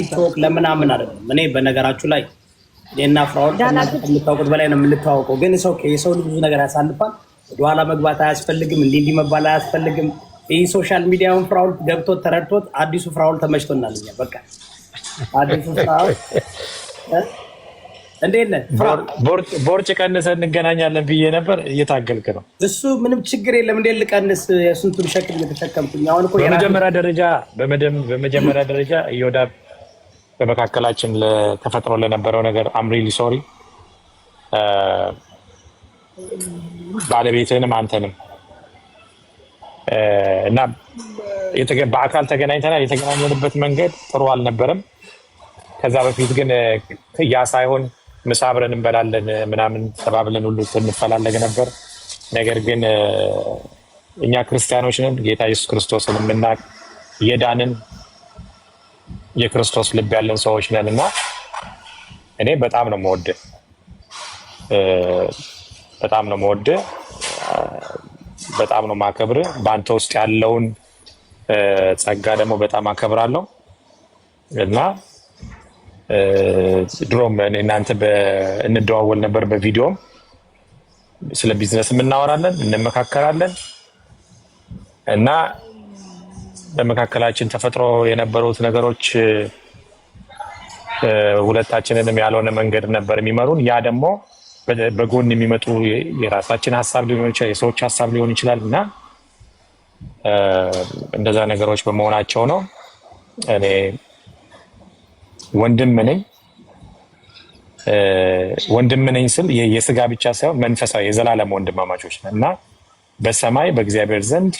ቲክቶክ ለምናምን አይደለም። እኔ በነገራችሁ ላይ እኔና ፍራኦል ከምታውቁት በላይ ነው የምንተዋወቀው። ግን የሰው ልጅ ብዙ ነገር ያሳልፋል። ወደኋላ መግባት አያስፈልግም። እንዲህ መባል አያስፈልግም። ይህ ሶሻል ሚዲያውን ፍራኦል ገብቶት ተረድቶት አዲሱ ፍራኦል ተመችቶናል። እኛ በቃ አዲሱ ፍራኦል እንዴት ነህ? ቦርጭ ቀንሰን እንገናኛለን ብዬ ነበር። እየታገልክ ነው። እሱ ምንም ችግር የለም። እንዴት ልቀንስ? የስንቱን ሸክም እየተሸከምኩኝ አሁን እኮ በመጀመሪያ ደረጃ እዮዳብ በመካከላችን ተፈጥሮ ለነበረው ነገር አምሪሊ ሶሪ። ባለቤትህንም አንተንም እና በአካል ተገናኝተናል። የተገናኘንበት መንገድ ጥሩ አልነበረም። ከዛ በፊት ግን ያ ሳይሆን ምሳ አብረን እንበላለን ምናምን ተባብለን ሁሉ እንፈላለግ ነበር። ነገር ግን እኛ ክርስቲያኖች ነን። ጌታ ኢየሱስ ክርስቶስን የምናውቅ የዳንን የክርስቶስ ልብ ያለን ሰዎች ነን እና እኔ በጣም ነው የምወድህ፣ በጣም ነው የምወድህ፣ በጣም ነው የማከብርህ። በአንተ ውስጥ ያለውን ጸጋ ደግሞ በጣም አከብራለሁ እና ድሮም እናንተ እንደዋወል ነበር። በቪዲዮም ስለ ቢዝነስ እናወራለን፣ እንመካከራለን እና በመካከላችን ተፈጥሮ የነበሩት ነገሮች ሁለታችንንም ያልሆነ መንገድ ነበር የሚመሩን። ያ ደግሞ በጎን የሚመጡ የራሳችን ሀሳብ ሊሆን ይችላል፣ የሰዎች ሀሳብ ሊሆን ይችላል እና እንደዛ ነገሮች በመሆናቸው ነው። እኔ ወንድም ነኝ ስል የስጋ ብቻ ሳይሆን መንፈሳዊ የዘላለም ወንድማማቾች ነን እና በሰማይ በእግዚአብሔር ዘንድ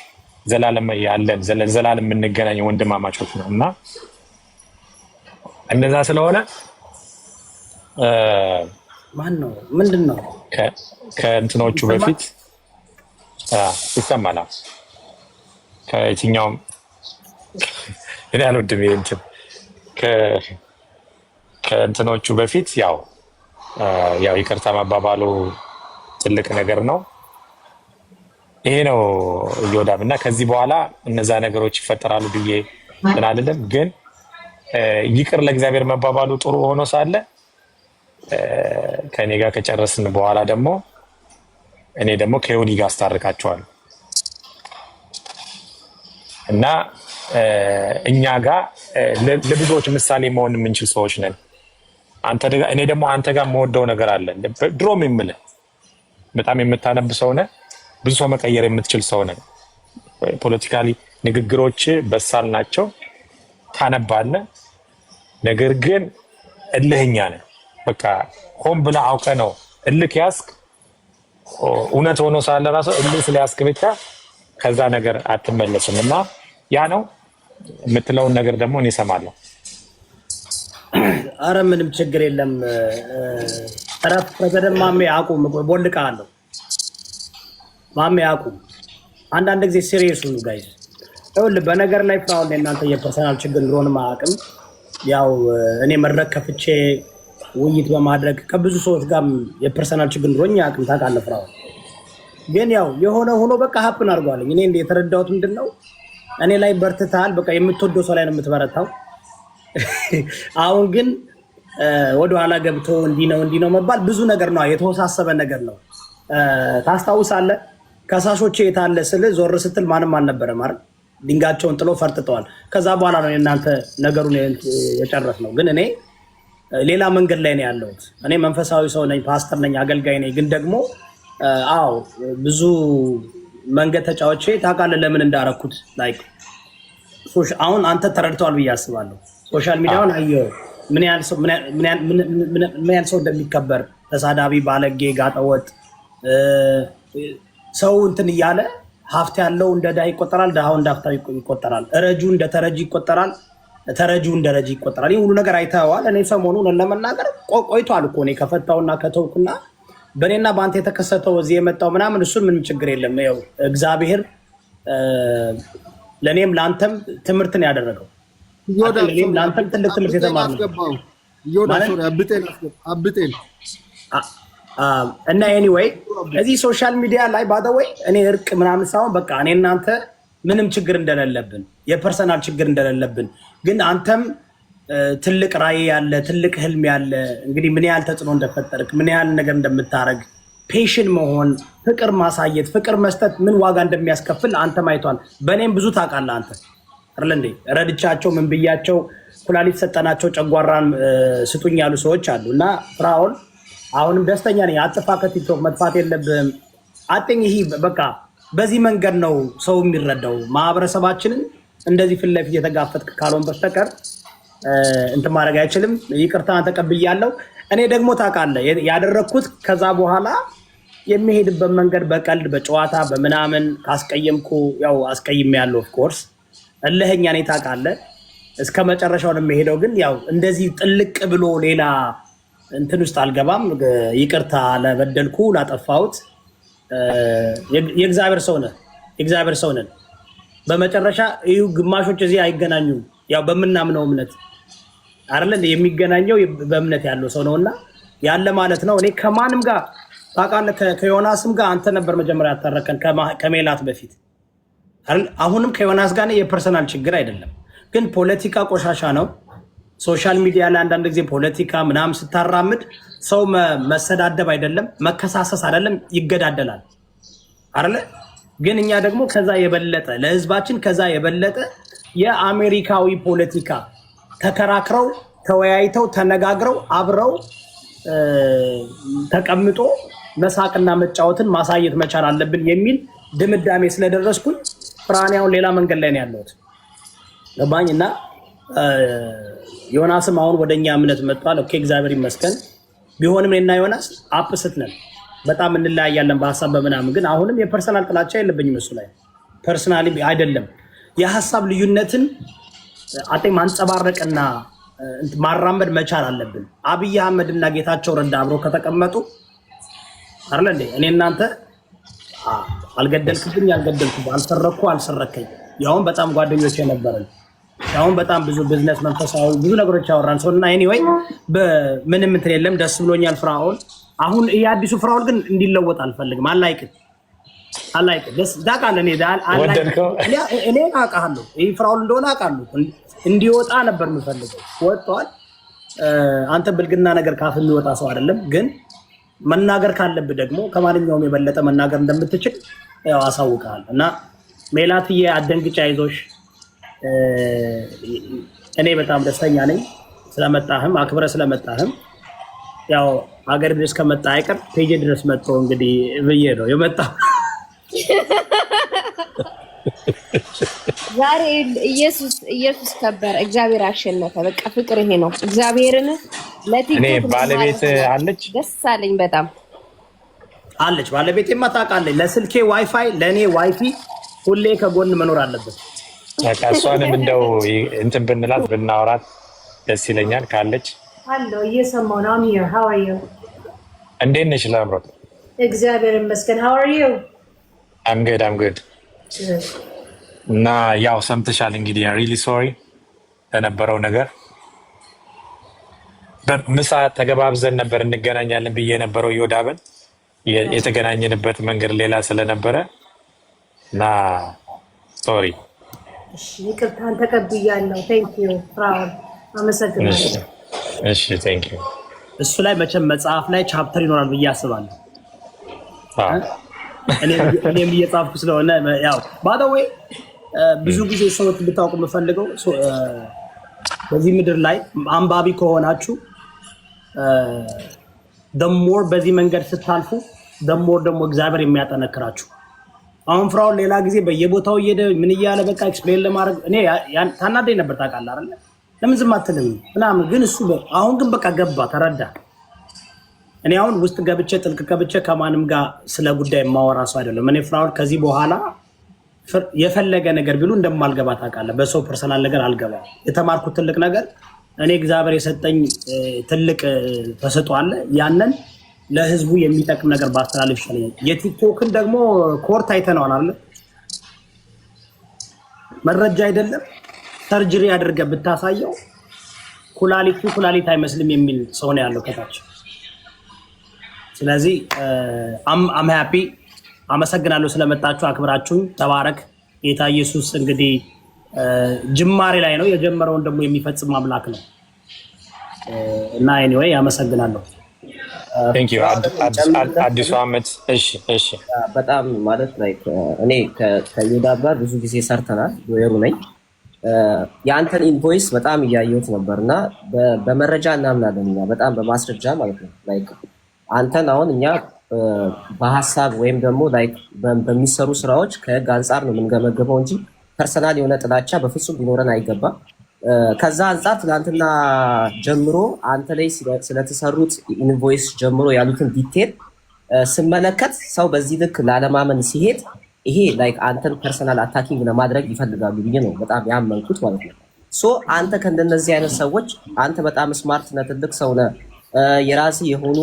ዘላለም ያለን ዘላለም የምንገናኝ ወንድማማቾች ነው እና እንደዛ ስለሆነ ማን ነው ምንድን ነው ከእንትኖቹ በፊት ይሰማል። ከየትኛውም እኔ አልወድም እንትን ከእንትኖቹ በፊት ያው ይቅርታ መባባሉ ትልቅ ነገር ነው። ይሄ ነው እዮዳብ እና ከዚህ በኋላ እነዛ ነገሮች ይፈጠራሉ ብዬ እንትን አልልም። ግን ይቅር ለእግዚአብሔር መባባሉ ጥሩ ሆኖ ሳለ ከእኔ ጋር ከጨረስን በኋላ ደግሞ እኔ ደግሞ ከዮኒ ጋር አስታርቃቸዋለሁ እና እኛ ጋር ለብዙዎች ምሳሌ መሆን የምንችል ሰዎች ነን። እኔ ደግሞ አንተ ጋር የምወደው ነገር አለ። ድሮም የምልህ በጣም የምታነብ ሰው ነህ። ብዙ ሰው መቀየር የምትችል ሰው ነህ። ፖለቲካሊ ንግግሮች በሳል ናቸው፣ ታነባለህ። ነገር ግን እልህኛ ነህ። በቃ ሆን ብለህ አውቀህ ነው እልህ ያዝክ። እውነት ሆኖ ሳለ ራሱ እልህ ስለያዝክ ብቻ ከዛ ነገር አትመለስም እና ያ ነው የምትለውን ነገር ደግሞ እኔ እሰማለሁ። አረ ምንም ችግር የለም። ተረፍ ፕሬዝዳንት ማሜ አቁም፣ ቦልቃለሁ። ማሜ አቁም። አንዳንድ ጊዜ ሲሪየስ ሁኑ ጋይስ። ይኸውልህ በነገር ላይ ፍራኦል እናንተ የፐርሰናል ችግር እንደሆነ ማቅም ያው እኔ መድረክ ከፍቼ ውይይት በማድረግ ከብዙ ሰዎች ጋር የፐርሰናል ችግር እንደሆነ አቅም ታውቃለህ ፍራኦል። ግን ያው የሆነ ሆኖ በቃ ሀፕን አድርጓል። እኔ የተረዳሁት ምንድነው እኔ ላይ በርትተሃል። በቃ የምትወደው ሰው ላይ ነው የምትበረታው። አሁን ግን ወደኋላ ገብቶ እንዲህ ነው መባል ብዙ ነገር ነው፣ የተወሳሰበ ነገር ነው። ታስታውሳለህ? ከሳሾቼ የታለ ስል ዞር ስትል ማንም አልነበረም አይደል? ድንጋቸውን ጥሎ ፈርጥጠዋል። ከዛ በኋላ ነው እናንተ ነገሩን የጨረስ ነው። ግን እኔ ሌላ መንገድ ላይ ነው ያለሁት። እኔ መንፈሳዊ ሰው ነኝ፣ ፓስተር ነኝ፣ አገልጋይ ነኝ። ግን ደግሞ አዎ ብዙ መንገድ ተጫዎቼ ታውቃለህ ለምን እንዳረኩት ላይክ አሁን አንተ ተረድተዋል ብዬ አስባለሁ። ሶሻል ሚዲያውን አየሁ ምን ያህል ሰው እንደሚከበር፣ ተሳዳቢ፣ ባለጌ፣ ጋጠወጥ ሰው እንትን እያለ ሀብት ያለው እንደ ድሃ ይቆጠራል፣ ድሃው እንደ ሀብታም ይቆጠራል፣ ረጁ እንደ ተረጂ ይቆጠራል፣ ተረጂው እንደ ረጂ ይቆጠራል። ይህ ሁሉ ነገር አይተኸዋል። እኔ ሰሞኑን ለመናገር ቆይቷል እኮ እኔ ከፈታውና ከተውኩና በእኔና በአንተ የተከሰተው እዚህ የመጣው ምናምን እሱን ምንም ችግር የለም። ያው እግዚአብሔር ለእኔም ለአንተም ትምህርትን ያደረገው ለአንተም ትልቅ ትምህርት የተማርነው እና ኤኒዌይ እዚህ ሶሻል ሚዲያ ላይ ባደወይ እኔ እርቅ ምናምን ሳይሆን በቃ እኔ እናንተ ምንም ችግር እንደሌለብን የፐርሰናል ችግር እንደሌለብን ግን አንተም ትልቅ ራዕይ ያለ ትልቅ ህልም ያለ እንግዲህ ምን ያህል ተጽዕኖ እንደፈጠርክ ምን ያህል ነገር እንደምታረግ ፔሽን መሆን ፍቅር ማሳየት ፍቅር መስጠት ምን ዋጋ እንደሚያስከፍል አንተም አይቷል። በእኔም ብዙ ታውቃለህ አንተ አይደል እንዴ? ረድቻቸው ምን ብያቸው ኩላሊት ሰጠናቸው ጨጓራን ስጡኝ ያሉ ሰዎች አሉ። እና ፍራኦል አሁንም ደስተኛ ነኝ። አጥፋ ከቲክቶክ መጥፋት የለብህም። አጥኝ ይሄ በቃ በዚህ መንገድ ነው ሰው የሚረዳው። ማህበረሰባችንን እንደዚህ ፊት ለፊት የተጋፈጥክ ካልሆን በስተቀር እንትን ማድረግ አይችልም። ይቅርታን ተቀብያለሁ። እኔ ደግሞ ታውቃለህ ያደረግኩት ከዛ በኋላ የሚሄድበት መንገድ በቀልድ በጨዋታ በምናምን ካስቀየምኩ ያው አስቀይም ያለው ኦፍኮርስ እልህኛ ነኝ ታውቃለህ። እስከ መጨረሻው ነው የሚሄደው። ግን ያው እንደዚህ ጥልቅ ብሎ ሌላ እንትን ውስጥ አልገባም። ይቅርታ ለበደልኩ ላጠፋሁት። የእግዚአብሔር ሰው ነህ፣ የእግዚአብሔር ሰው ነን። በመጨረሻ ይሁ ግማሾች እዚህ አይገናኙም። ያው በምናምነው እምነት አይደል የሚገናኘው በእምነት ያለው ሰው ነውና ያለ ማለት ነው። እኔ ከማንም ጋር ታውቃለህ ከዮናስም ጋር አንተ ነበር መጀመሪያ ያታረከን ከሜላት በፊት አይደል። አሁንም ከዮናስ ጋር የፐርሰናል ችግር አይደለም፣ ግን ፖለቲካ ቆሻሻ ነው። ሶሻል ሚዲያ ላይ አንዳንድ ጊዜ ፖለቲካ ምናምን ስታራምድ ሰው መሰዳደብ አይደለም መከሳሰስ አይደለም ይገዳደላል አይደል። ግን እኛ ደግሞ ከዛ የበለጠ ለህዝባችን ከዛ የበለጠ የአሜሪካዊ ፖለቲካ ተከራክረው ተወያይተው ተነጋግረው አብረው ተቀምጦ መሳቅና መጫወትን ማሳየት መቻል አለብን የሚል ድምዳሜ ስለደረስኩኝ ፍራንያውን ሌላ መንገድ ላይ ነው ያለሁት ገባኝና ዮናስም አሁን ወደኛ እምነት መጥቷል። ኦኬ እግዚአብሔር ይመስገን። ቢሆንም እኔና ዮናስ አፕስት ነን፣ በጣም እንለያያለን በሀሳብ በምናምን። ግን አሁንም የፐርሰናል ጥላቻ የለብኝም እሱ ላይ ፐርሰናሊ አይደለም። የሀሳብ ልዩነትን አጤ ማንጸባረቅና ማራመድ መቻል አለብን። አብይ አህመድ እና ጌታቸው ረዳ አብረው ከተቀመጡ አይደል እንዴ እኔ እናንተ አልገደልክብኝ አልገደልኩ አልሰረኩ አልሰረከኝ ያውን በጣም ጓደኞች የነበረን ያውን በጣም ብዙ ቢዝነስ መንፈሳዊ ብዙ ነገሮች ያወራን ሰውና ኤኒዌይ በምንም እንትን የለም። ደስ ብሎኛል ፍራኦል። አሁን የአዲሱ ፍራኦል ግን እንዲለወጥ አልፈልግም። አላይክ ደስ ዳቃለ እኔ አውቃለሁ ይሄ ፍራኦል እንደሆነ አውቃለሁ። እንዲወጣ ነበር የምፈልገው ወጥቷል። አንተ ብልግና ነገር ካፍ የሚወጣ ሰው አይደለም። ግን መናገር ካለብህ ደግሞ ከማንኛውም የበለጠ መናገር እንደምትችል ያው አሳውቃለሁ። እና ሜላትዬ አደንግጫ አይዞሽ። እኔ በጣም ደስተኛ ነኝ ስለመጣህም አክብረ ስለመጣህም ያው ሀገር ድረስ ከመጣ አይቀር ፔጅ ድረስ መጥቶ እንግዲህ ብዬ ነው የመጣው። ዛሬ ኢየሱስ ከበረ፣ እግዚአብሔር አሸነፈ። በቃ ፍቅር ይሄ ነው። እግዚአብሔርን ለቲክቶክ እኔ ባለቤት አለች ደስ አለኝ በጣም አለች። ባለቤቴማ ታውቃለች። ለስልኬ ዋይፋይ ለኔ ዋይፊ ሁሌ ከጎን መኖር አለበት። በቃ እሷንም እንደው እንትን ብንላት ብናወራት ደስ ይለኛል ካለች። አሎ እየሰማሁ ነው። I'm here. How are you? እንዴት ነሽ ላምሮት? እግዚአብሔር ይመስገን። How are you? I'm good. እና ያው ሰምተሻል እንግዲህ really sorry ለነበረው ነገር። በምሳ ተገባብዘን ነበር እንገናኛለን ብዬ ነበረው ዮዳብን የተገናኘንበት መንገድ ሌላ ስለነበረ እና ሶሪ። እሺ ይቅርታን ተቀብያለሁ። Thank you ፍራኦል አመሰግናለሁ። እሺ thank you። እሱ ላይ መቼም መጽሐፍ ላይ ቻፕተር ይኖራል ብዬ አስባለሁ። እኔም እየጻፍኩ ስለሆነ ያው by the way ብዙ ጊዜ ሰዎች እንድታውቁ የምፈልገው በዚህ ምድር ላይ አንባቢ ከሆናችሁ the more በዚህ መንገድ ስታልፉ the more ደግሞ እግዚአብሔር የሚያጠነክራችሁ። አሁን ፍራኦል ሌላ ጊዜ በየቦታው እየሄደ ምን እያለ በቃ ኤክስፕሌን ለማድረግ እኔ ታናደኝ ነበር ታውቃለህ አይደል? ለምን ዝም አትልም ምናምን። ግን እሱ አሁን ግን በቃ ገባ ተረዳ። እኔ አሁን ውስጥ ገብቼ ጥልቅ ገብቼ ከማንም ጋር ስለ ጉዳይ የማወራ ሰው አይደለም። እኔ ፍራኦል ከዚህ በኋላ የፈለገ ነገር ቢሉ እንደማልገባ ታውቃለህ። በሰው ፐርሰናል ነገር አልገባም። የተማርኩት ትልቅ ነገር እኔ እግዚአብሔር የሰጠኝ ትልቅ ተሰጥኦ አለ። ያንን ለህዝቡ የሚጠቅም ነገር ባስተላልፍ ይችላል። የቲክቶክን ደግሞ ኮርት አይተነዋል አይደል? መረጃ አይደለም ሰርጀሪ አድርገህ ብታሳየው ኩላሊት አይመስልም የሚል ሰው ነው ያለው ከታች። ስለዚህ አም ሃፒ አመሰግናለሁ ስለመጣችሁ አክብራችሁኝ። ተባረክ ጌታ ኢየሱስ። እንግዲህ ጅማሬ ላይ ነው የጀመረውን ደግሞ የሚፈጽም አምላክ ነው። እና ኤኒዌይ አመሰግናለሁ። ቴንክ ዩ አዲሱ ዓመት። እሺ በጣም ማለት ላይክ እኔ ከዮዳ ጋር ብዙ ጊዜ ሰርተናል። ሎየሩ ነኝ። የአንተን ኢንቮይስ በጣም እያየሁት ነበርና በመረጃ እናምናለን እኛ በጣም በማስረጃ ማለት ነው። ላይክ አንተን አሁን እኛ በሀሳብ ወይም ደግሞ ላይክ በሚሰሩ ስራዎች ከህግ አንጻር ነው የምንገመገበው እንጂ ፐርሰናል የሆነ ጥላቻ በፍጹም ሊኖረን አይገባም። ከዛ አንጻር ትናንትና ጀምሮ አንተ ላይ ስለተሰሩት ኢንቮይስ ጀምሮ ያሉትን ዲቴል ስመለከት ሰው በዚህ ልክ ላለማመን ሲሄድ ይሄ ላይክ አንተን ፐርሰናል አታኪንግ ለማድረግ ይፈልጋሉ ብዬ ነው በጣም ያመንኩት ማለት ነው። ሶ አንተ ከእንደነዚህ አይነት ሰዎች አንተ በጣም ስማርት ነህ፣ ትልቅ ሰው ነህ፣ የራስህ የሆኑ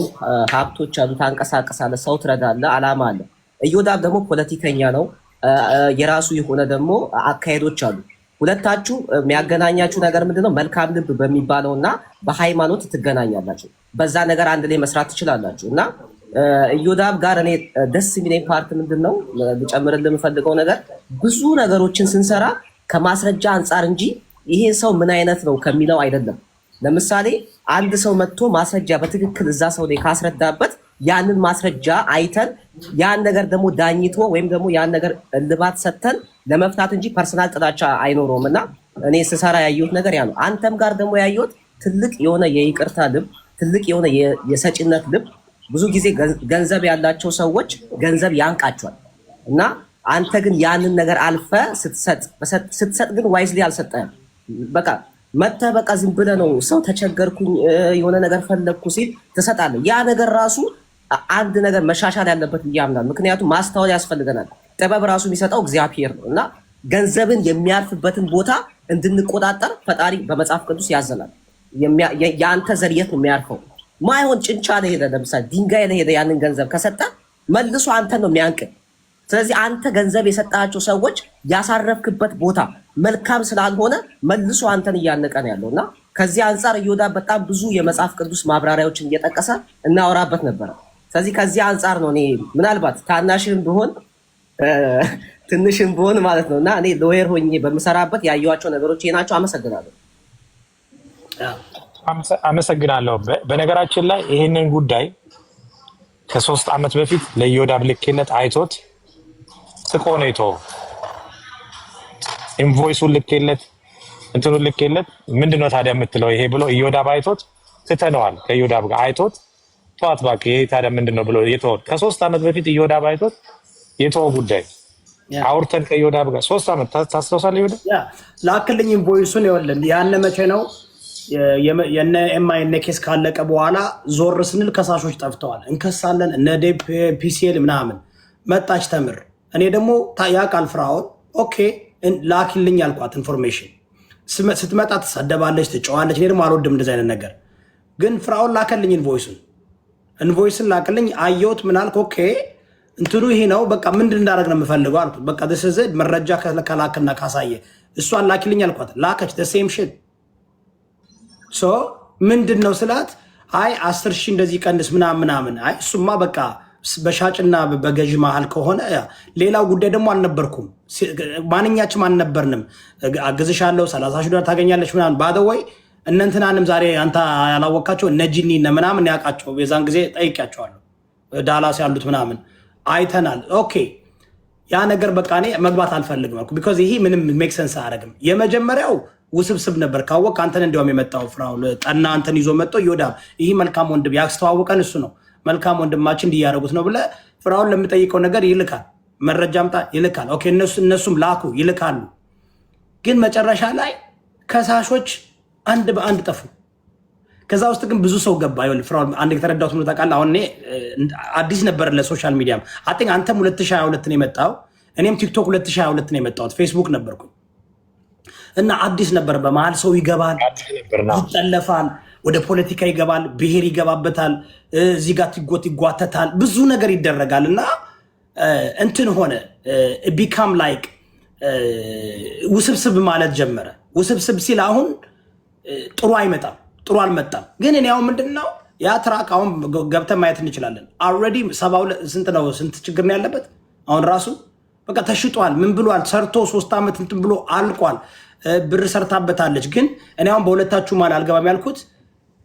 ሀብቶች አሉ፣ ታንቀሳቀሳለህ፣ ሰው ትረዳለህ፣ አላማ አለ። እዮዳብ ደግሞ ፖለቲከኛ ነው፣ የራሱ የሆነ ደግሞ አካሄዶች አሉ። ሁለታችሁ የሚያገናኛችሁ ነገር ምንድነው? መልካም ልብ በሚባለው እና በሃይማኖት ትገናኛላችሁ። በዛ ነገር አንድ ላይ መስራት ትችላላችሁ። እና እዮዳብ ጋር እኔ ደስ የሚለኝ ፓርት ምንድን ነው ልጨምርልህ የምፈልገው ነገር ብዙ ነገሮችን ስንሰራ ከማስረጃ አንጻር እንጂ ይሄ ሰው ምን አይነት ነው ከሚለው አይደለም። ለምሳሌ አንድ ሰው መጥቶ ማስረጃ በትክክል እዛ ሰው ላይ ካስረዳበት ያንን ማስረጃ አይተን ያን ነገር ደግሞ ዳኝቶ ወይም ደግሞ ያን ነገር እልባት ሰጥተን ለመፍታት እንጂ ፐርሰናል ጥላቻ አይኖረውም። እና እኔ ስሰራ ያየሁት ነገር ያ ነው። አንተም ጋር ደግሞ ያየሁት ትልቅ የሆነ የይቅርታ ልብ፣ ትልቅ የሆነ የሰጪነት ልብ። ብዙ ጊዜ ገንዘብ ያላቸው ሰዎች ገንዘብ ያንቃቸዋል እና አንተ ግን ያንን ነገር አልፈ ስትሰጥ ግን ዋይዝሊ አልሰጠህም። በቃ መተህ በቃ ዝም ብለህ ነው ሰው ተቸገርኩኝ የሆነ ነገር ፈለግኩ ሲል ትሰጣለህ። ያ ነገር ራሱ አንድ ነገር መሻሻል ያለበት ብዬ አምናለሁ። ምክንያቱም ማስተዋል ያስፈልገናል። ጥበብ ራሱ የሚሰጠው እግዚአብሔር ነው እና ገንዘብን የሚያልፍበትን ቦታ እንድንቆጣጠር ፈጣሪ በመጽሐፍ ቅዱስ ያዘናል። የአንተ ዘር የት ነው የሚያርፈው? ማይሆን ጭንቻ ለሄደ ለምሳሌ ድንጋይ ለሄደ ያንን ገንዘብ ከሰጠ መልሶ አንተን ነው የሚያንቅ። ስለዚህ አንተ ገንዘብ የሰጣቸው ሰዎች ያሳረፍክበት ቦታ መልካም ስላልሆነ መልሶ አንተን እያነቀ ነው ያለው እና ከዚህ አንጻር እዮዳብ በጣም ብዙ የመጽሐፍ ቅዱስ ማብራሪያዎችን እየጠቀሰ እናወራበት ነበረ። ስለዚህ ከዚህ አንጻር ነው እኔ ምናልባት ታናሽም ብሆን ትንሽም ብሆን ማለት ነው እና እኔ ሎየር ሆኜ በምሰራበት ያየኋቸው ነገሮች ይሄ ናቸው። አመሰግናለሁ። አመሰግናለሁ። በነገራችን ላይ ይህንን ጉዳይ ከ3 ዓመት በፊት ለእዮዳብ ልኬለት አይቶት ስቆ ነው የተወው። ኢንቮይሱን ልኬለት እንትኑን ልኬለት ምንድነው ታዲያ የምትለው ይሄ ብሎ እዮዳብ አይቶት ትተነዋል። ከእዮዳብ ጋር አይቶት ተዋት እባክህ ይሄ ታዲያ ምንድነው ብሎ የተወው። ከ3 ዓመት በፊት እዮዳብ አይቶት የተወው ጉዳይ አውርተን ከእዮዳብ ጋር 3 ዓመት ታስታውሳለህ? እዮዳብ ላክልኝ ኢንቮይሱን ይወልን ያነ መቼ ነው የነ ኤምአይ እነ ኬስ ካለቀ በኋላ ዞር ስንል ከሳሾች ጠፍተዋል። እንከሳለን እነ ዴፕ ፒሲኤል ምናምን መጣች ተምር። እኔ ደግሞ ያውቃል ፍራውን ኦኬ ላኪልኝ ያልኳት ኢንፎርሜሽን ስትመጣ ትሰደባለች፣ ትጨዋለች። እኔ ደግሞ አልወድም እንደዚህ አይነት ነገር። ግን ፍራውን ላከልኝ ኢንቮይስን ላክልኝ። አየሁት ምን አልክ? ኦኬ እንትኑ ይሄ ነው በቃ ምንድን እንዳደረግ ነው የምፈልገው አልኩት። በቃ ደስዘ መረጃ ከላክና ካሳየ እሷን ላኪልኝ አልኳት። ላከች ሴም ሽት ሶ ምንድን ነው ስላት አይ 10,000 እንደዚህ ቀንስ ምናምን። አይ እሱማ በቃ በሻጭና በገዥ መሀል ከሆነ ሌላው ጉዳይ ደግሞ አልነበርኩም። ማንኛችም አልነበርንም። አግዝሻለሁ 30,000 ዶላር ታገኛለች ምናምን ባደወይ እነንትናንም ዛሬ አንተ ያላወቃቸው እነጂኒ ምናምን ያውቃቸው የዛን ጊዜ ጠይቂያቸዋለሁ። ዳላስ ያሉት ምናምን አይተናል። ኦኬ ያ ነገር በቃ እኔ መግባት አልፈልግም አልኩ። ቢኮዝ ይሄ ምንም ሜክ ሰንስ አያደርግም። የመጀመሪያው ውስብስብ ነበር። ካወቅ አንተን እንዲያውም የመጣው ፍራው ጠና አንተን ይዞ መጥቶ እዮዳብ ይህ መልካም ወንድም ያስተዋወቀን እሱ ነው መልካም ወንድማችን እንዲያደርጉት ነው ብለህ ፍራውን ለምጠይቀው ነገር ይልካል። መረጃ አምጣ ይልካል። ኦኬ እነሱም ላኩ ይልካሉ። ግን መጨረሻ ላይ ከሳሾች አንድ በአንድ ጠፉ። ከዛ ውስጥ ግን ብዙ ሰው ገባ። ፍራውን አንድ የተረዳሁት ነው ታውቃለህ። አሁን እኔ አዲስ ነበር ለሶሻል ሚዲያም አጥኝ አንተም 2022 ነው የመጣው፣ እኔም ቲክቶክ 2022 ነው የመጣሁት። ፌስቡክ ነበርኩኝ እና አዲስ ነበር። በመሀል ሰው ይገባል፣ ይጠለፋል፣ ወደ ፖለቲካ ይገባል፣ ብሔር ይገባበታል፣ እዚህ ጋር ይጓተታል፣ ብዙ ነገር ይደረጋል እና እንትን ሆነ ቢካም ላይክ ውስብስብ ማለት ጀመረ። ውስብስብ ሲል አሁን ጥሩ አይመጣም፣ ጥሩ አልመጣም። ግን እኔ አሁን ምንድን ነው ያ ትራክ አሁን ገብተን ማየት እንችላለን። ኦልሬዲ 72 ነው ስንት ችግር ነው ያለበት አሁን ራሱ በቃ ተሽጧል። ምን ብሏል? ሰርቶ 3 ዓመት እንትን ብሎ አልቋል። ብር ሰርታበታለች። ግን እኔ አሁን በሁለታችሁ ማል አልገባም ያልኩት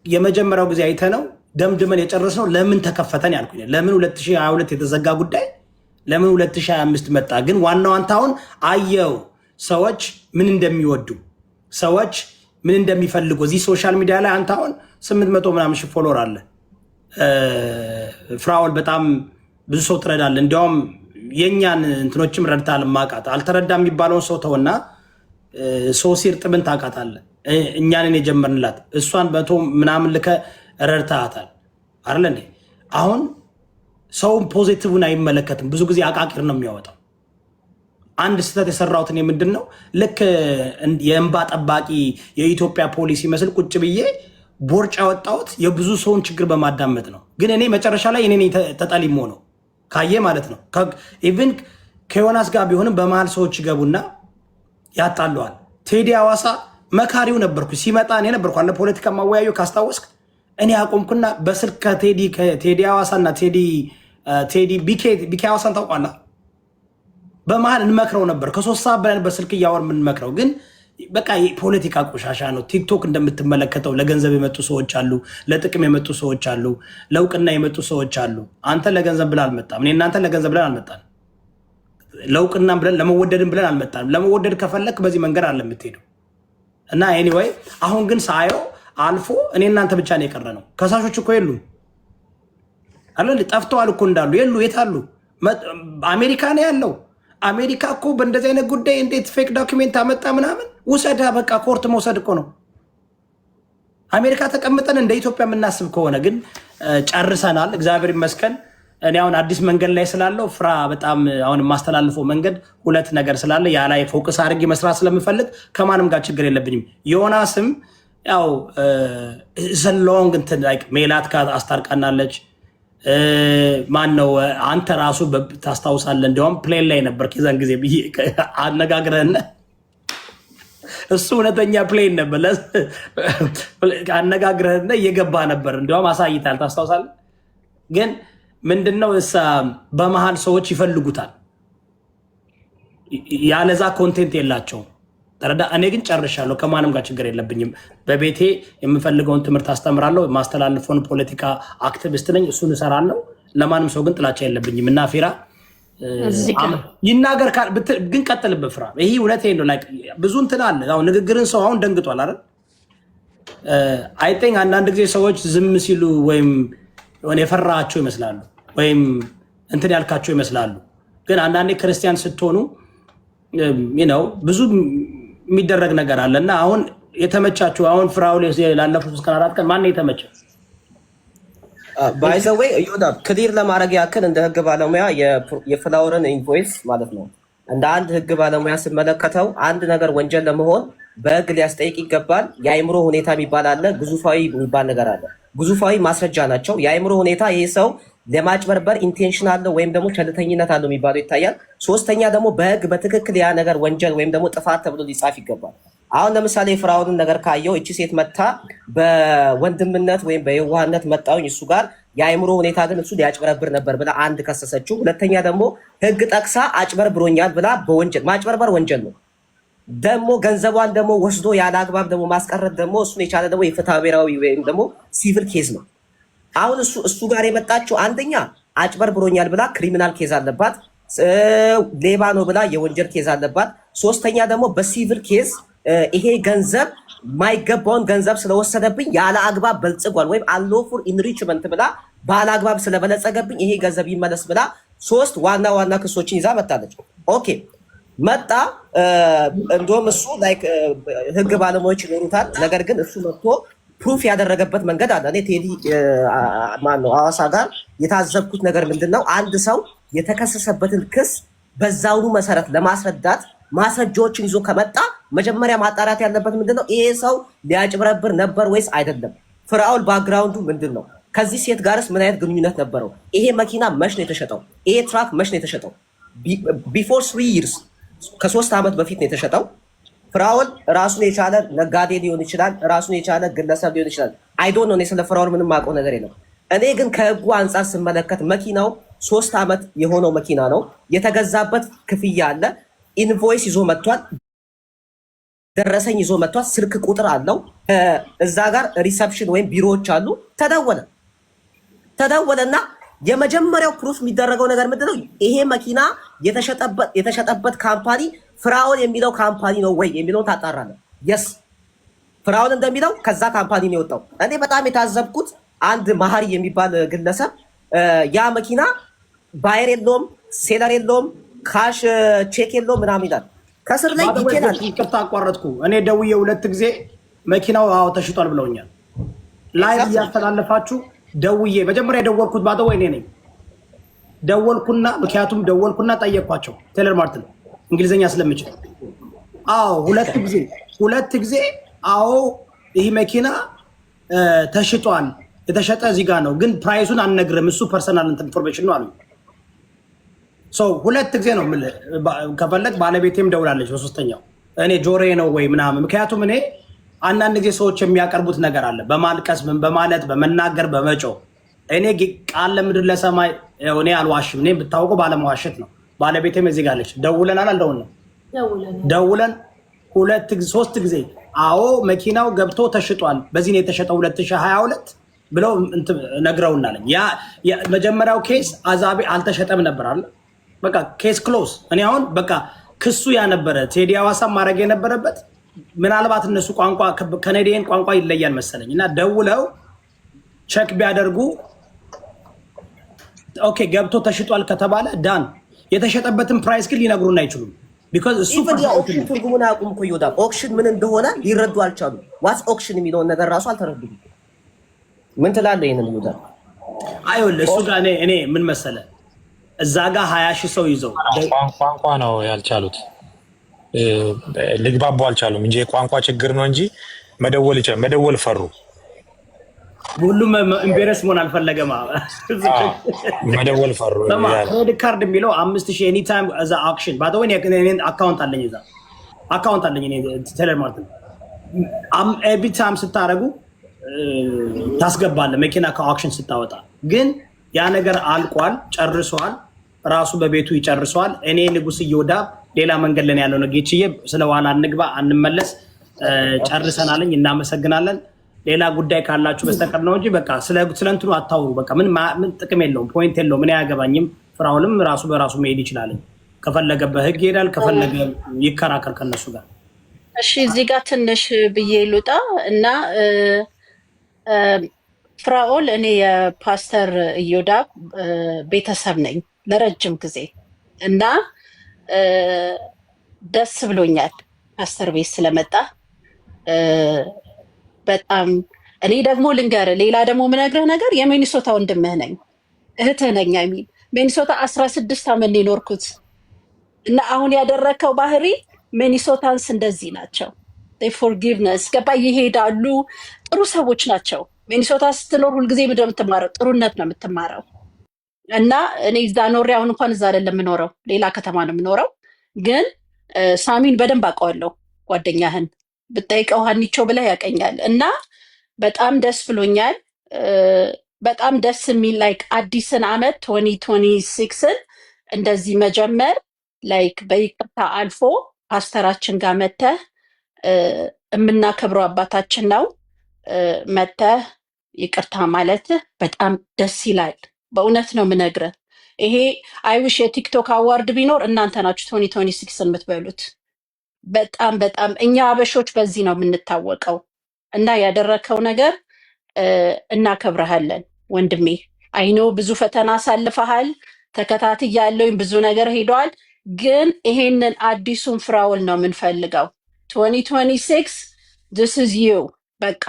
የመጀመሪያው ጊዜ አይተነው ደምድመን የጨረስነው ለምን ተከፈተን ያልኩኝ። ለምን 2022 የተዘጋ ጉዳይ ለምን 2025 መጣ? ግን ዋናው አንተ አሁን አየው ሰዎች ምን እንደሚወዱ ሰዎች ምን እንደሚፈልጉ እዚህ ሶሻል ሚዲያ ላይ አንተ አሁን 800 ምናምን ሺህ ፎሎወር አለ። ፍራኦል በጣም ብዙ ሰው ትረዳለ። እንዲያውም የእኛን እንትኖችም ረድታል። ማቃት አልተረዳ የሚባለውን ሰው ተውና ሶሲር ጥብን ታውቃታለ። እኛንን የጀመርንላት እሷን በቶ ምናምን ልከ ረድታታል አይደል እንዴ? አሁን ሰውን ፖዚቲቭን አይመለከትም። ብዙ ጊዜ አቃቂር ነው የሚያወጣው። አንድ ስህተት የሰራሁትን የምንድን ነው ልክ የእንባ ጠባቂ የኢትዮጵያ ፖሊሲ መስል ቁጭ ብዬ ቦርጫ ያወጣሁት የብዙ ሰውን ችግር በማዳመጥ ነው። ግን እኔ መጨረሻ ላይ እኔ ተጠሊሞ ነው ካየ ማለት ነው። ኢቭን ከዮናስ ጋር ቢሆንም በመሀል ሰዎች ይገቡና ያጣለዋል። ቴዲ አዋሳ መካሪው ነበርኩ። ሲመጣ እኔ ነበርኩ አለ ፖለቲካ ማወያዩ ካስታወስክ እኔ አቆምኩና በስልክ ከቴዲ አዋሳና ቴዲ ቢኬ አዋሳን ታውቋላ። በመሀል እንመክረው ነበር። ከ3 ሰዓት በላይ በስልክ እያወር የምንመክረው ግን በቃ የፖለቲካ ቆሻሻ ነው። ቲክቶክ እንደምትመለከተው ለገንዘብ የመጡ ሰዎች አሉ፣ ለጥቅም የመጡ ሰዎች አሉ፣ ለእውቅና የመጡ ሰዎች አሉ። አንተ ለገንዘብ ብለን አልመጣም። እኔ እናንተ ለገንዘብ ብለን አልመጣም። ለእውቅና ብለን ለመወደድን ብለን አልመጣም። ለመወደድ ከፈለክ በዚህ መንገድ አለ የምትሄደው እና ኤኒዌይ አሁን ግን ሳየው አልፎ እኔ እናንተ ብቻ ነው የቀረ ነው። ከሳሾች እኮ የሉም አለ ጠፍተዋል እኮ እንዳሉ የሉ የት አሉ? አሜሪካ ነው ያለው። አሜሪካ እኮ በእንደዚህ አይነት ጉዳይ እንዴት ፌክ ዶክሜንት አመጣ ምናምን ውሰዳ በቃ ኮርት መውሰድ እኮ ነው። አሜሪካ ተቀምጠን እንደ ኢትዮጵያ የምናስብ ከሆነ ግን ጨርሰናል። እግዚአብሔር ይመስገን። እኔ አሁን አዲስ መንገድ ላይ ስላለው ፍራ በጣም አሁን የማስተላልፈው መንገድ 2 ነገር ስላለ ያ ላይ ፎከስ አድርጌ መስራት ስለምፈልግ ከማንም ጋር ችግር የለብኝም። ዮናስም ያው ዘሎንግ እንትን ላይክ ሜላት ጋር አስታርቃናለች። ማን ነው አንተ ራሱ ታስታውሳለህ? እንዲያውም ፕሌን ላይ ነበር ከዛን ጊዜ አነጋግረን እሱ እውነተኛ ፕሌን ነበር አነጋግረን እየገባ ነበር። እንዲያውም አሳይታል ታስታውሳለህ? ግን ምንድነው እሳ በመሃል ሰዎች ይፈልጉታል። ያለዛ ኮንቴንት የላቸውም። ተረዳ። እኔ ግን ጨርሻለሁ። ከማንም ጋር ችግር የለብኝም። በቤቴ የምፈልገውን ትምህርት አስተምራለሁ። ማስተላልፈውን ፖለቲካ አክቲቪስት ነኝ። እሱን እሰራለሁ። ለማንም ሰው ግን ጥላቻ የለብኝም እና ፊራ ይናገር ግን ቀጥልበት ፍራ። ይሄ እውነቴን ነው። ብዙ እንትን አለ። አሁን ንግግርን ሰው አሁን ደንግጧል አይደል? አይ ቲንክ አንዳንድ ጊዜ ሰዎች ዝም ሲሉ ወይም የፈራቸው ይመስላሉ ወይም እንትን ያልካቸው ይመስላሉ። ግን አንዳንዴ ክርስቲያን ስትሆኑ ብዙ የሚደረግ ነገር አለ እና አሁን የተመቻችሁ አሁን ፍራኦል ላለፉት 4 ቀን ማን የተመቸው ባይ ዘ ዌይ ይወዳ ክሊር ለማድረግ ያክል እንደ ህግ ባለሙያ የፍላወርን ኢንቮይስ ማለት ነው እንደ አንድ ህግ ባለሙያ ስመለከተው አንድ ነገር ወንጀል ለመሆን በህግ ሊያስጠይቅ ይገባል። የአይምሮ ሁኔታ የሚባል አለ፣ ግዙፋዊ የሚባል ነገር አለ። ግዙፋዊ ማስረጃ ናቸው። የአይምሮ ሁኔታ ይሄ ሰው ለማጭበርበር ኢንቴንሽን አለው ወይም ደግሞ ቸልተኝነት አለው የሚባለው ይታያል። ሶስተኛ ደግሞ በህግ በትክክል ያ ነገር ወንጀል ወይም ደግሞ ጥፋት ተብሎ ሊጻፍ ይገባል። አሁን ለምሳሌ ፍራኦልን ነገር ካየው እቺ ሴት መታ በወንድምነት ወይም በየዋህነት መጣውኝ እሱ ጋር የአይምሮ ሁኔታ ግን እሱ ሊያጭበረብር ነበር ብላ አንድ ከሰሰችው። ሁለተኛ ደግሞ ህግ ጠቅሳ አጭበርብሮኛል ብላ በወንጀል ማጭበርበር ወንጀል ነው። ደግሞ ገንዘቧን ደግሞ ወስዶ ያለ አግባብ ደግሞ ማስቀረት ደግሞ እሱን የቻለ ደግሞ የፍትሐ ብሔራዊ ወይም ደግሞ ሲቪል ኬዝ ነው። አሁን እሱ ጋር የመጣችው አንደኛ አጭበርብሮኛል ብላ ክሪሚናል ኬዝ አለባት፣ ሌባ ነው ብላ የወንጀል ኬዝ አለባት። ሶስተኛ ደግሞ በሲቪል ኬዝ ይሄ ገንዘብ ማይገባውን ገንዘብ ስለወሰደብኝ ያለ አግባብ በልጽጓል ወይም አንሎፉል ኢንሪችመንት ብላ ባለ አግባብ ስለበለጸገብኝ ይሄ ገንዘብ ይመለስ ብላ 3 ዋና ዋና ክሶችን ይዛ መጣለች። ኦኬ መጣ። እንደውም እሱ ላይክ ህግ ባለሙያዎች ይኖሩታል። ነገር ግን እሱ መጥቶ ፕሩፍ ያደረገበት መንገድ አለ። እኔ ቴዲ ማነው ሐዋሳ ጋር የታዘብኩት ነገር ምንድነው፣ አንድ ሰው የተከሰሰበትን ክስ በዛውኑ መሰረት ለማስረዳት ማስረጃዎችን ይዞ ከመጣ መጀመሪያ ማጣራት ያለበት ምንድነው፣ ይሄ ሰው ሊያጭበረብር ነበር ወይስ አይደለም? ፍራኦል ባክግራውንዱ ምንድነው? ከዚህ ሴት ጋርስ ምን አይነት ግንኙነት ነበረው? ይሄ መኪና መች ነው የተሸጠው? ይሄ ትራክ መች ነው የተሸጠው? ቢፎር 3 years ከ3 ዓመት በፊት ነው የተሸጠው። ፍራኦል ራሱን የቻለ ነጋዴ ሊሆን ይችላል፣ ራሱን የቻለ ግለሰብ ሊሆን ይችላል። አይ ዶንት ኖ። እኔ ስለ ፍራኦል ምንም ማውቀው ነገር የለም። እኔ ግን ከህጉ አንጻር ስመለከት መኪናው 3 ዓመት የሆነው መኪና ነው። የተገዛበት ክፍያ አለ። ኢንቮይስ ይዞ መጥቷል፣ ደረሰኝ ይዞ መጥቷል፣ ስልክ ቁጥር አለው። እዛ ጋር ሪሰፕሽን ወይም ቢሮዎች አሉ። ተደወለና የመጀመሪያው ፕሩፍ የሚደረገው ነገር ምንድነው? ይሄ መኪና የተሸጠበት ካምፓኒ ፍራኦል የሚለው ካምፓኒ ነው ወይ የሚለውን ታጣራለህ። የስ ፍራኦል እንደሚለው ከዛ ካምፓኒ ነው የወጣው። እኔ በጣም የታዘብኩት አንድ መሀሪ የሚባል ግለሰብ ያ መኪና ባየር የለውም፣ ሴለር የለውም፣ ካሽ ቼክ የለውም ምናምን ይላል። ከስር ላይ ይኬዳል። ይቅርታ አቋረጥኩ። እኔ ደውዬ 2 ጊዜ መኪናው ተሽጧል ብለውኛል። ላይቭ እያስተላለፋችሁ ደውዬ መጀመሪያ የደወልኩት ባዶ ወይኔ ነኝ። ደወልኩና ጠየቅኳቸው። ቴለር ማርቲን እንግሊዝኛ ስለምችል ሁለት ጊዜ ይህ መኪና ተሽጧል፣ የተሸጠ እዚህ ጋር ነው፣ ግን ፕራይሱን አንነግርም፣ እሱ ፐርሰናል ኢንፎርሜሽን ነው አሉ። ሁለት ጊዜ ነው የምልህ። ከፈለግ ባለቤቴም ደውላለች በሶስተኛው እኔ ጆሮዬ ነው ወይ ምናምን። ምክንያቱም እኔ አንዳንድ ጊዜ ሰዎች የሚያቀርቡት ነገር አለ፣ በማልቀስ በማለት በመናገር በመጮህ። እኔ ቃል ለምድር ለሰማይ እኔ አልዋሽም። እኔ ብታውቀው ባለመዋሸት ነው። ባለቤቴም እዚህ ጋር አለች። ደውለናል አልደውልንም? ደውለን 3 ጊዜ መኪናው ገብቶ ተሽጧል፣ በዚህ ነው የተሸጠው 2022 ብለው ነግረውናለኝ። መጀመሪያው ኬስ አዛቤ አልተሸጠም ነበር አለ። በቃ ኬስ ክሎዝ። እኔ አሁን በቃ ክሱ ያነበረ ቴዲ ሐዋሳ ማድረግ የነበረበት ምናልባት እነሱ ቋንቋ ከኔዲየን ቋንቋ ይለያል መሰለኝ እና ደውለው ቸክ ቢያደርጉ ኦኬ ገብቶ ተሽጧል ከተባለ ዳን። የተሸጠበትን ፕራይስ ግን ሊነግሩን አይችሉም። ቢኮዝ እሱ ኦክሽን ትርጉሙን አያውቁም እኮ ይወጣል። ኦክሽን ምን እንደሆነ ሊረዱ አልቻሉ። ዋትስ ኦክሽን የሚለውን ነገር ራሱ አልተረዱም። ምን ትላለህ? ይሄንን ይወጣል። አይወል እሱ ጋር እኔ ምን መሰለ እዛ ጋር 20 ሺህ ሰው ይዘው ቋንቋ ነው ያልቻሉት፣ ልግባቡ አልቻሉም እንጂ የቋንቋ ችግር ነው እንጂ መደወል ፈሩ። ሁሉም ኢምፔረስ መሆን አልፈለገም። መደወል ፈሩ። ክሬዲት ካርድ የሚለው 5000 ኤኒ ታይም እዛ አክሽን ባይ ዘ ወይ እኔ አካውንት አለኝ እኔ ቴለር ማለት ነው። ኤቭሪ ታይም ስታረጉ ታስገባለህ መኪና ከአክሽን ስታወጣ። ግን ያ ነገር አልቋል፣ ጨርሷል። ራሱ በቤቱ ይጨርሰዋል። እኔ ንጉስ እየወዳ ሌላ መንገድ ለን ያለው ነው። ጌችዬ ስለዋላ እንግባ አንመለስ። ጨርሰናልኝ። እናመሰግናለን። ሌላ ጉዳይ ካላችሁ በስተቀር ነው እንጂ በቃ ስለ እንትኑ አታውሩ። በቃ ምን ጥቅም የለውም፣ ፖይንት የለውም። እኔ አያገባኝም። ፍራውልም ራሱ በራሱ መሄድ ይችላል። ከፈለገ በህግ ይሄዳል፣ ከፈለገ ይከራከር ከነሱ ጋር። እሺ እዚህ ጋር ትንሽ ብዬ ልውጣ እና ፍራኦል እኔ የፓስተር ኢዮዳብ ቤተሰብ ነኝ ለረጅም ጊዜ እና ደስ ብሎኛል ፓስተር ቤት ስለመጣ በጣም። እኔ ደግሞ ልንገር ሌላ ደግሞ ምነግርህ ነገር የሚኒሶታ ወንድምህ ነኝ እህትህ ነኝ። አይሚን ሚኒሶታ 16 ዓመት የኖርኩት እና አሁን ያደረከው ባህሪ ሚኒሶታንስ እንደዚህ ናቸው። ፎርጊቭነስ ገባ ይሄዳሉ። ጥሩ ሰዎች ናቸው። ሚኒሶታ ስትኖር ሁልጊዜ ምንድን ነው የምትማረው? ጥሩነት ነው የምትማረው። እና እኔ እዛ ኖሬ አሁን እንኳን እዛ አይደለም የምኖረው፣ ሌላ ከተማ ነው የምኖረው። ግን ሳሚን በደንብ አውቀዋለሁ። ጓደኛህን ብጠይቀው ሀኒቾ ብለህ ያቀኛል። እና በጣም ደስ ብሎኛል። በጣም ደስ የሚል ላይክ አዲስን አመት 2026ን እንደዚህ መጀመር ላይክ በይቅርታ አልፎ ፓስተራችን ጋር መተህ የምናከብረው አባታችን ነው መተህ ይቅርታ ማለት በጣም ደስ ይላል። በእውነት ነው የምነግርህ። ይሄ አይዊሽ የቲክቶክ አዋርድ ቢኖር እናንተ ናችሁ 2026ን የምትበሉት። በጣም በጣም እኛ አበሾች በዚህ ነው የምንታወቀው። እና ያደረከው ነገር እናከብረሃለን ወንድሜ። አይኖ ብዙ ፈተና አሳልፈሃል። ተከታትያለሁኝ፣ ብዙ ነገር ሄደዋል። ግን ይሄንን አዲሱን ፍራውል ነው የምንፈልገው 2026 this is you በቃ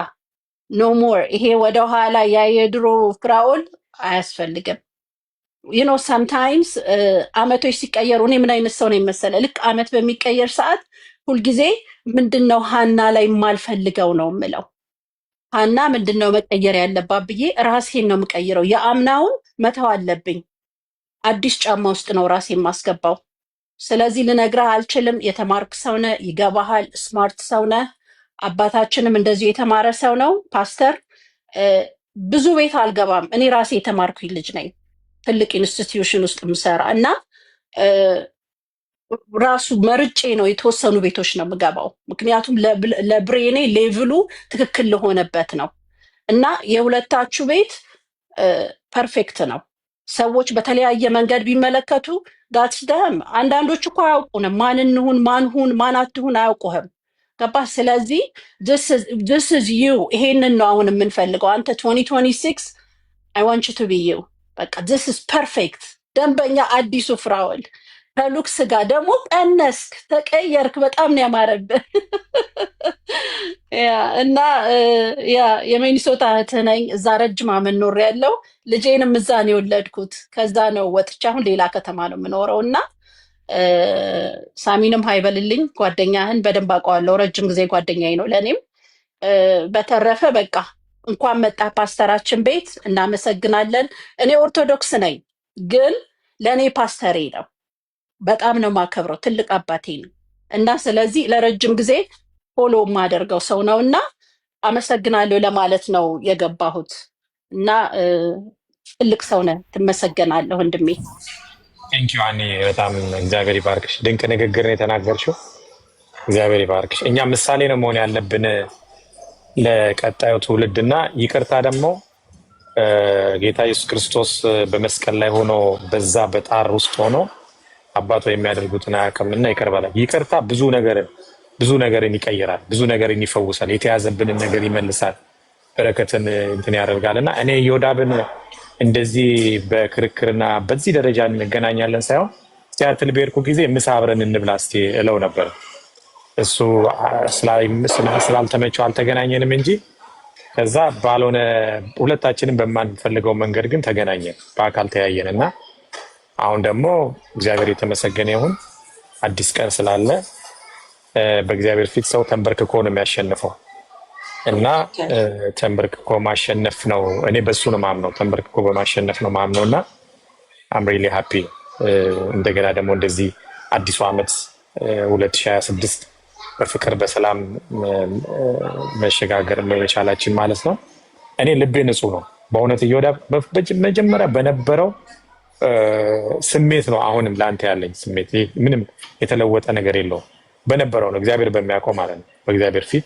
ኖ ሞር። ይሄ ወደኋላ ያ የድሮ ፍራውል አያስፈልግም። ዩ ኖ ሳምታይምስ አመቶች ሲቀየሩ እኔ ምን አይነት ሰው ነው የመሰለ ልክ አመት በሚቀየር ሰዓት ሁልጊዜ ምንድነው ሀና ላይ የማልፈልገው ነው የምለው። ሀና ምንድነው መቀየር ያለባት ብዬ ራሴን ነው የምቀይረው። የአምናውን መተው አለብኝ። አዲስ ጫማ ውስጥ ነው ራሴ የማስገባው። ስለዚህ ልነግርህ አልችልም። የተማርክ ሰው ነህ፣ ይገባሃል። ስማርት ሰው ነህ። አባታችንም እንደዚሁ የተማረ ሰው ነው ፓስተር። ብዙ ቤት አልገባም። እኔ ራሴ የተማርኩኝ ልጅ ነኝ፣ ትልቅ ኢንስቲትዩሽን ውስጥ የምሰራ እና ራሱ መርጬ ነው የተወሰኑ ቤቶች ነው የምገባው። ምክንያቱም ለብሬኔ ሌቭሉ ትክክል ለሆነበት ነው። እና የሁለታችሁ ቤት ፐርፌክት ነው። ሰዎች በተለያየ መንገድ ቢመለከቱ ዳትስ ደም። አንዳንዶች እኮ አያውቁንም። ማን እንሁን ማን አትሁን አያውቁህም። ገባህ? ስለዚህ this is you። ይሄንን ነው አሁን የምንፈልገው። አንተ 2026 I want you to be you። በቃ this is perfect። ደንበኛ አዲሱ ፍራኦል ከሉክስ ጋር ደግሞ ቀነስክ፣ ተቀየርክ። በጣም ነው ያማረብህ። እና የሚኒሶታ እህትህ ነኝ። እዛ ረጅም ዓመት ኖሬያለሁ። ልጄንም እዛ ነው የወለድኩት። ከዛ ነው ወጥቼ አሁን ሌላ ከተማ ነው የምኖረው። እና ሳሚንም ሃይበልልኝ፣ ጓደኛህን በደንብ አውቀዋለሁ። ረጅም ጊዜ ጓደኛዬ ነው ለእኔም። በተረፈ በቃ እንኳን መጣ ፓስተራችን ቤት። እናመሰግናለን። እኔ ኦርቶዶክስ ነኝ፣ ግን ለእኔ ፓስተሬ ነው። በጣም ነው ማከብረው። ትልቅ አባቴ ነው። እና ስለዚህ ለረጅም ጊዜ ፎሎ የማደርገው ሰው ነው። እና አመሰግናለሁ ለማለት ነው የገባሁት። እና ትልቅ ሰው ነህ። ትመሰገናለህ ወንድሜ። ቴንኪዩ አኒ፣ በጣም እግዚአብሔር ይባርክሽ። ድንቅ ንግግር ነው የተናገርሽው። እግዚአብሔር ይባርክሽ። እኛ ምሳሌ ነው መሆን ያለብን ለቀጣዩ ትውልድ። እና ይቅርታ ደግሞ ጌታ ኢየሱስ ክርስቶስ በመስቀል ላይ ሆኖ በዛ በጣር ውስጥ ሆኖ አባቶ የሚያደርጉትን አያውቅምና ይቅር በላቸው። ይቅርታ ብዙ ነገርን ይቀይራል፣ ብዙ ነገርን ይፈውሳል፣ የተያዘብንን ነገር ይመልሳል፣ በረከትን እንትን ያደርጋልና እኔ ዮዳብን እንደዚህ በክርክርና በዚህ ደረጃ እንገናኛለን ሳይሆን ሲያትል በሄድኩ ጊዜ ምሳ አብረን እንብላ እስቲ እለው ነበር። እሱ ስላልተመቸው አልተገናኘንም እንጂ ከዛ ባልሆነ ሁለታችንም በማንፈልገው መንገድ ግን ተገናኘን፣ በአካል ተያየንና አሁን ደግሞ እግዚአብሔር የተመሰገነ ይሁን አዲስ ቀን ስላለ በእግዚአብሔር ፊት ሰው ተንበርክኮ ነው የሚያሸንፈው። እና ተንበርክኮ ማሸነፍ ነው። እኔ በሱ ነው ማምነው፣ ተንበርክኮ በማሸነፍ ነው ማምነው። እና አም ሪሊ ሃፒ እንደገና ደግሞ እንደዚህ አዲሱ ዓመት 2026 በፍቅር በሰላም መሸጋገር መቻላችን ማለት ነው። እኔ ልቤ ንጹህ ነው በእውነት እየወዳ መጀመሪያ በነበረው ስሜት ነው አሁንም ለአንተ ያለኝ ስሜት ምንም የተለወጠ ነገር የለውም። በነበረው ነው እግዚአብሔር በሚያውቀው ማለት ነው። በእግዚአብሔር ፊት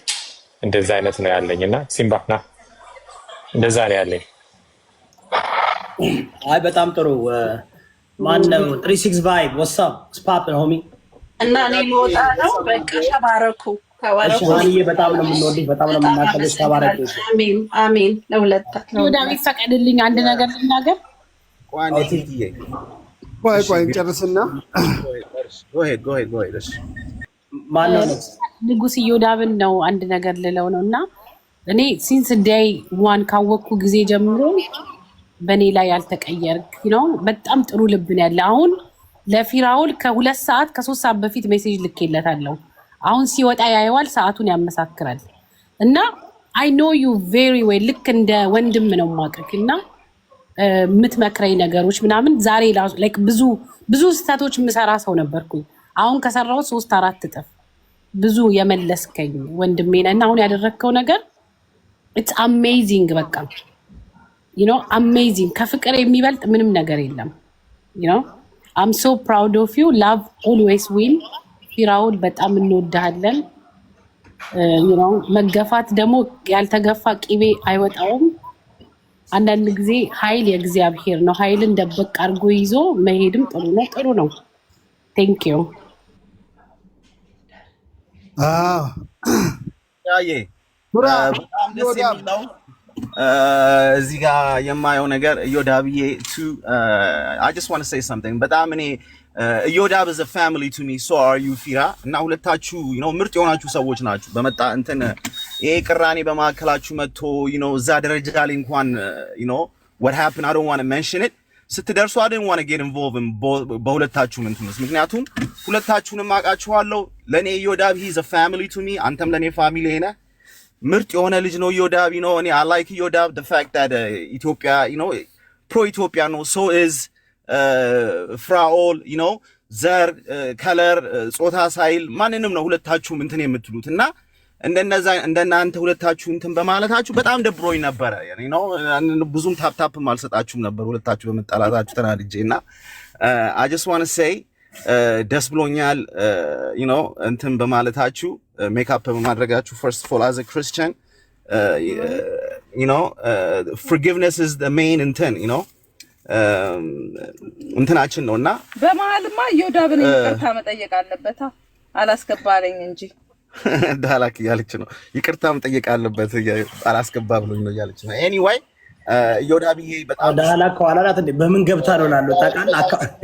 እንደዛ አይነት ነው ያለኝና ሲምባና እንደዛ ነው ያለኝ። አይ በጣም ጥሩ። ማን ነው 365 ዋትስአፕ ስፓፕ ሆሚ እና እኔ ልወጣ ነው። በቃ ተባረኩ። ተባረኩ። በጣም ነው የምንወድሽ፣ በጣም ነው የምናከብርሽ። ተባረኩ። አሜን አሜን። ለሁለታችሁ ዳዊት ፈቀድልኝ አንድ ነገር ልናገር። ቆይ እንጨርስና ማነው ንጉስ ኢዮዳብን ነው አንድ ነገር ልለው ነው። እና እኔ ሲንስ ዴይ ዋን ካወቅኩ ጊዜ ጀምሮ በእኔ ላይ ያልተቀየርክ ነው። በጣም ጥሩ ልብን ያለ አሁን ለፊራውል ከ2 ሰዓት ከ3 ሰዓት በፊት ሜሴጅ ልኬለታለሁ። አሁን ሲወጣ ያየዋል፣ ሰዓቱን ያመሳክራል። እና አይ ኖ ዩ ቬሪ ዌል ልክ እንደ ወንድም ነው ማቀክ እና የምትመክረኝ ነገሮች ምናምን ዛሬ ላይክ ብዙ ስህተቶች የምሰራ ሰው ነበርኩኝ። አሁን ከሰራው 3-4 እጥፍ ብዙ የመለስከኝ ወንድሜ ነህ። እና አሁን ያደረግከው ነገር ኢትስ አሜዚንግ። በቃ ዩ ኖ አሜዚንግ። ከፍቅር የሚበልጥ ምንም ነገር የለም። ዩ ኖ አም ሶ ፕራውድ ኦፍ ዩ። ላቭ ኦልዌይስ ዊን። ፊራውል በጣም እንወድሃለን። ዩ ኖ መገፋት ደግሞ ያልተገፋ ቂቤ አይወጣውም። አንዳንድ ጊዜ ኃይል የእግዚአብሔር ነው። ኃይልን ደበቅ አድርጎ ይዞ መሄድም ጥሩ ነው። ቴንክ ዩ። በጣም ደስ የሚል ነው። እዚህ ጋር የማየው ነገር ዮዳብዬ I just want to say something። በጣም እኔ ዮዳብ is a family to me, so are you ፊራ። እና ሁለታችሁ ምርጥ የሆናችሁ ሰዎች ናችሁ። በመጣ እንትን ይሄ ቅራኔ በማዕከላችሁ መጥቶ እዛ ደረጃ ላይ እንኳን what happened I don't want to mention it ስትደርሱ I didn't want to get involved in በሁለታችሁም እንትንስ ምክንያቱም ሁለታችሁንም አውቃችኋለሁ። ለኔ ዮዳብ he is a family to me፣ አንተም ለኔ ፋሚሊ ነህ። ምርጥ የሆነ ልጅ ነው ዮዳብ። እኔ I like ዮዳብ the fact that ኢትዮጵያ pro ኢትዮጵያ ነው። so is ፍራኦል ዘር ከለር ጾታ ሳይል ማንንም ነው ሁለታችሁም እንትን የምትሉት እና እንደናንተ ሁለታችሁ እንትን በማለታችሁ በጣም ደብሮኝ ነበረ። ብዙም ታፕታፕ አልሰጣችሁም ነበር ሁለታችሁ በመጣላታችሁ ተናድጄ እና I just want to say ደስ ብሎኛል እንትን በማለታችሁ ሜካፕ በማድረጋችሁ first of all as a Christian forgiveness is the main እንትን እንትናችን ነውና በመሀልማ ዮዳብን ይቅርታ መጠየቅ አለበት አላስገባለኝ እንጂ ዳላክ ያለች ነው ይቅርታ መጠየቅ አለበት አላስገባ ብሎኝ ነው ያለች ነው anyway ዮዳብዬ በጣም ዳላክ ዋላላት እንዴ በምን ገብታ ነው ላለው ታውቃለህ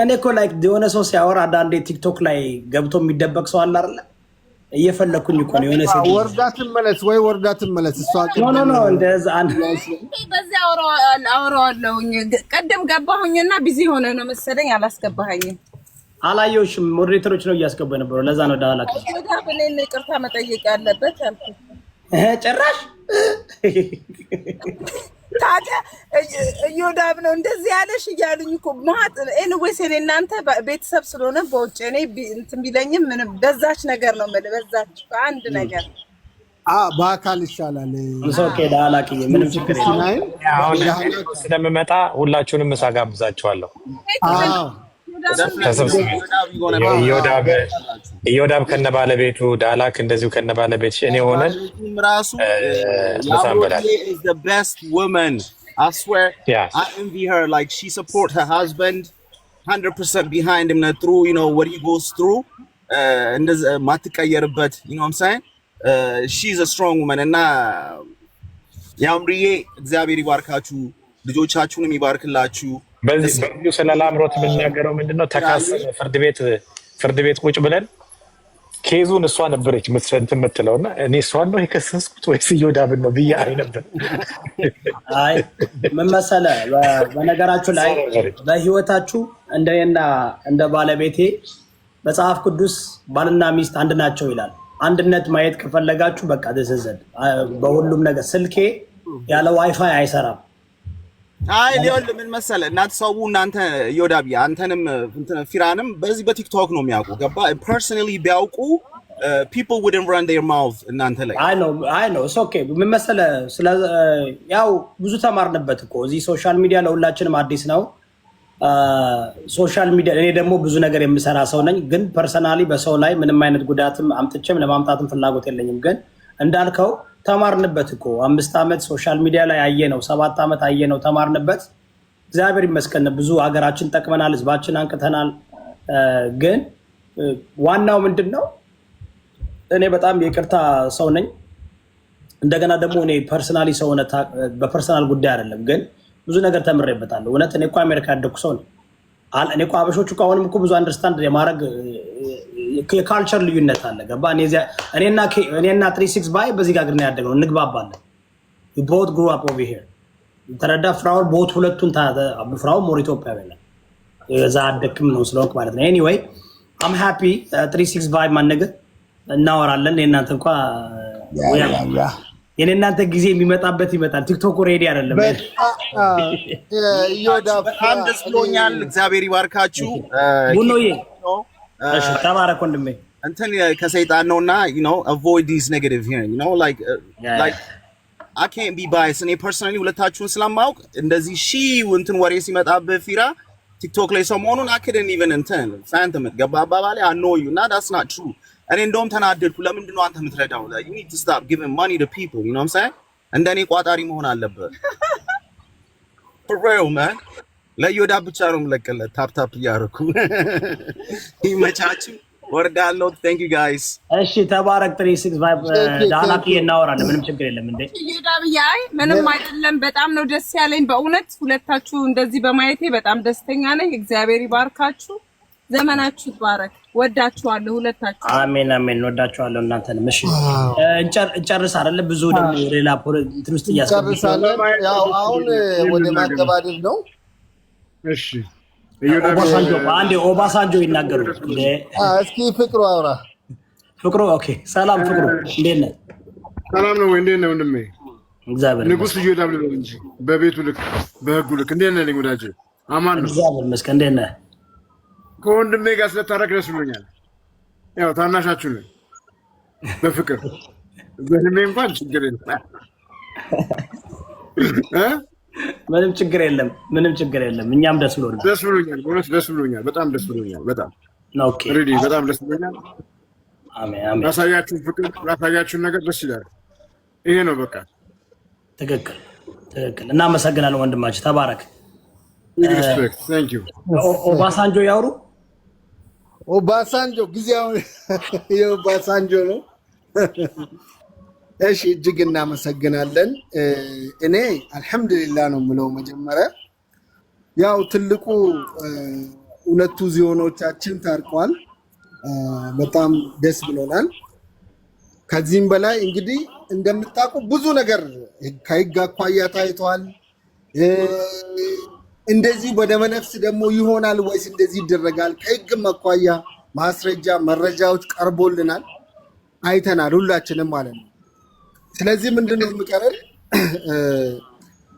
እኔ እኮ ላይክ የሆነ ሰው ሲያወራ አንዳንዴ ቲክቶክ ላይ ገብቶ የሚደበቅ ሰው አለ አይደል እየፈለኩኝ እኮ ነው የሆነ ሰው ወርዳትን መለስ እሷ ኖ እንደዛ አንድ በዚህ አወራዋለሁኝ ቀደም ገባሁኝና ቢዚ ሆነ ነው መሰለኝ አላስገባኸኝም አላየሁሽም ሞዴሬተሮች ነው እያስገቡ የነበረው ለዛ ነው ዳላክ ዮዳብን ይቅርታ መጠየቅ ያለበት አልኩ ጭራሽ ታዲያ ዮዳብ ነው እንደዚህ ያለሽ እያሉኝ እኮ ማት ኤኒዌይስ እኔ እናንተ ቤተሰብ ስለሆነ በውጭ እኔ እንትን ቢለኝም ምንም በዛች ነገር ነው ማለት በዛች አንድ ነገር በአካል ይሻላል ኦኬ ዳላክ ምንም ችግር የለም አሁን ስለምመጣ ሁላችሁንም ምሳ ጋብዛችኋለሁ ዮዳብ ከነባለቤቱ ዳላክ እንደዚሁ ከነባለቤት እኔ ሆነን ራሱ is the best woman I swear I envy her like she support her husband 100% behind him through what he goes through እንደዛ ማትቀየርበት what I'm saying she's a strong woman እና ያምሪዬ እግዚአብሔር ይባርካችሁ ልጆቻችሁንም ይባርክላችሁ በዚህ ስለ ላምሮት የምናገረው ምንድነው ተካሰነ ፍርድ ቤት ቁጭ ብለን ኬዙን እሷ ነበረች መስፈንት የምትለውና እኔ እሷን ነው የከሰስኩት ወይስ ዮዳብን ነው ብዬ አይ ነበር አይ ምን መሰለህ በነገራችሁ ላይ በህይወታችሁ እንደና እንደ ባለቤቴ መጽሐፍ ቅዱስ ባልና ሚስት አንድ ናቸው ይላል አንድነት ማየት ከፈለጋችሁ በቃ ደሰዘድ በሁሉም ነገር ስልኬ ያለ ዋይፋይ አይሰራም አይ ሊሆን ምን መሰለህ እናንተ ዮዳብ አንተንም ፊራንም በዚህ በቲክቶክ ነው የሚያውቁ ገባ personally ቢያውቁ people wouldn't run their mouth እናንተ ላይ I know it's okay ምን መሰለህ ስለ ያው ብዙ ተማርንበት እኮ እዚህ ሶሻል ሚዲያ ለሁላችንም አዲስ ነው ሶሻል ሚዲያ እኔ ደግሞ ብዙ ነገር የምሰራ ሰው ነኝ ግን ፐርሰናሊ በሰው ላይ ምንም አይነት ጉዳትም አምጥቼም ለማምጣትም ፍላጎት የለኝም ግን እንዳልከው ተማርንበት እኮ 5 አመት ሶሻል ሚዲያ ላይ አየነው 7 አመት አየነው ተማርንበት እግዚአብሔር ይመስገን ብዙ ሀገራችን ጠቅመናል ህዝባችን አንቅተናል ግን ዋናው ምንድነው እኔ በጣም የቅርታ ሰው ነኝ እንደገና ደግሞ እኔ ፐርሰናሊ ሰው ሆነ በፐርሰናል ጉዳይ አይደለም ግን ብዙ ነገር ተምሬበታለሁ እውነት እኔ እኮ አሜሪካ ያደኩ ሰው ነኝ እኔ እኮ አበሾቹ አሁንም እኮ ብዙ አንደርስታንድ የማድረግ የካልቸር ልዩነት አለ ገባ እኔና 36 ባይ በዚህ ጋር ግን ያደገው እንግባባለን we both grew up over here ተረዳ ፍራው ቦት ሁለቱን ፍራው ሞር ኢትዮጵያዊ ነው የዛ አደክም ነው ስለሆንክ ማለት ነው anyway I'm happy 36 ባይ ማነገ እናወራለን እናንተ እንኳን የኔናንተ ጊዜ የሚመጣበት ይመጣል ቲክቶክ ሬዲ አይደለም ዮዳብ በጣም ደስ ብሎኛል እግዚአብሔር ይባርካችሁ ቡኖዬ እሺ ተባረክ ወንድሜ እንትን ከሰይጣን ነውና avoid these negative hearing like I can't be biased እኔ personally ሁለታችሁን ስለማውቅ እንደዚህ እንትን ወሬ ሲመጣበት ፊራ ቲክቶክ ላይ ሰሞኑን I couldn't even እንትን ፋንተም ገባ አባባሌ I know you እና that's not true እኔ እንደውም ተናደድኩ ለምንድነው አንተ የምትረዳው you need to stop giving money to people you know what I'm saying እንደኔ ቋጣሪ መሆን አለበት for real man ለዮዳብ ብቻ ነው የምለቀለት ታፕ እያደረኩ ይመቻችሁ ወርዳለሁ thank you guys እሺ ተባረክ 36 ቫይብ ዳላክ እናወራለን ምንም ችግር የለም እንዴ ዮዳብ ያይ ምንም አይደለም በጣም ነው ደስ ያለኝ በእውነት ሁለታችሁ እንደዚህ በማየቴ በጣም ደስተኛ ነኝ እግዚአብሔር ይባርካችሁ ዘመናችሁ ይባረክ ወዳችኋለሁ ሁለታችሁ አሜን አሜን ወዳችኋለሁ እናንተንም እሺ እንጨርስ አይደለ ብዙ ደግሞ ሌላ ፖለቲክ ውስጥ እያስቀምጣለን ያው አሁን ወደ ማገባደድ ነው እሺ ኦባሳንጆ ይናገሩ እስኪ ፍቅሩ አውራ ፍቅሩ ኦኬ ሰላም ፍቅሩ እንዴት ነህ ሰላም ነው እንዴት ነህ ወንድሜ እግዚአብሔር ንጉስ ዮዳብ ነው እንጂ በቤቱ ልክ በህጉ ልክ እንዴት ነህ ልኝ ወዳጄ አማን ነው እግዚአብሔር ይመስገን እንዴት ነህ ከወንድሜ ጋር ስለታረቅ ደስ ብሎኛል ያው ታናሻችሁ ነኝ በፍቅር በእድሜ እንኳን ችግር የለም ምንም ችግር የለም። ምንም ችግር የለም። እኛም ደስ ብሎናል። ደስ ብሎኛል። በእውነት ደስ ብሎኛል። በጣም ደስ ብሎኛል። በጣም ኦኬ። ሬዲ በጣም ደስ ብሎኛል። አሜን አሜን። ላሳያችሁን ፍቅር ላሳያችሁን ነገር ደስ ይላል። ይሄ ነው በቃ። ትክክል ትክክል። እናመሰግናለን ወንድማችን፣ ተባረክ። ሪስፔክት ታንክ ዩ። ኦባሳንጆ ያውሩ። ኦባሳንጆ ጊዜያው የኦባሳንጆ ነው። እሺ እጅግ እናመሰግናለን። እኔ አልሐምዱሊላህ ነው የምለው። መጀመሪያ ያው ትልቁ ሁለቱ ዚዮኖቻችን ታርቀዋል። በጣም ደስ ብሎናል። ከዚህም በላይ እንግዲህ እንደምታውቁ ብዙ ነገር ከህግ አኳያ ታይቷል። እንደዚህ በደመነፍስ ደግሞ ይሆናል ወይስ እንደዚህ ይደረጋል? ከህግም አኳያ ማስረጃ መረጃዎች ቀርቦልናል፣ አይተናል ሁላችንም ማለት ነው። ስለዚህ ምንድነው የሚቀረን?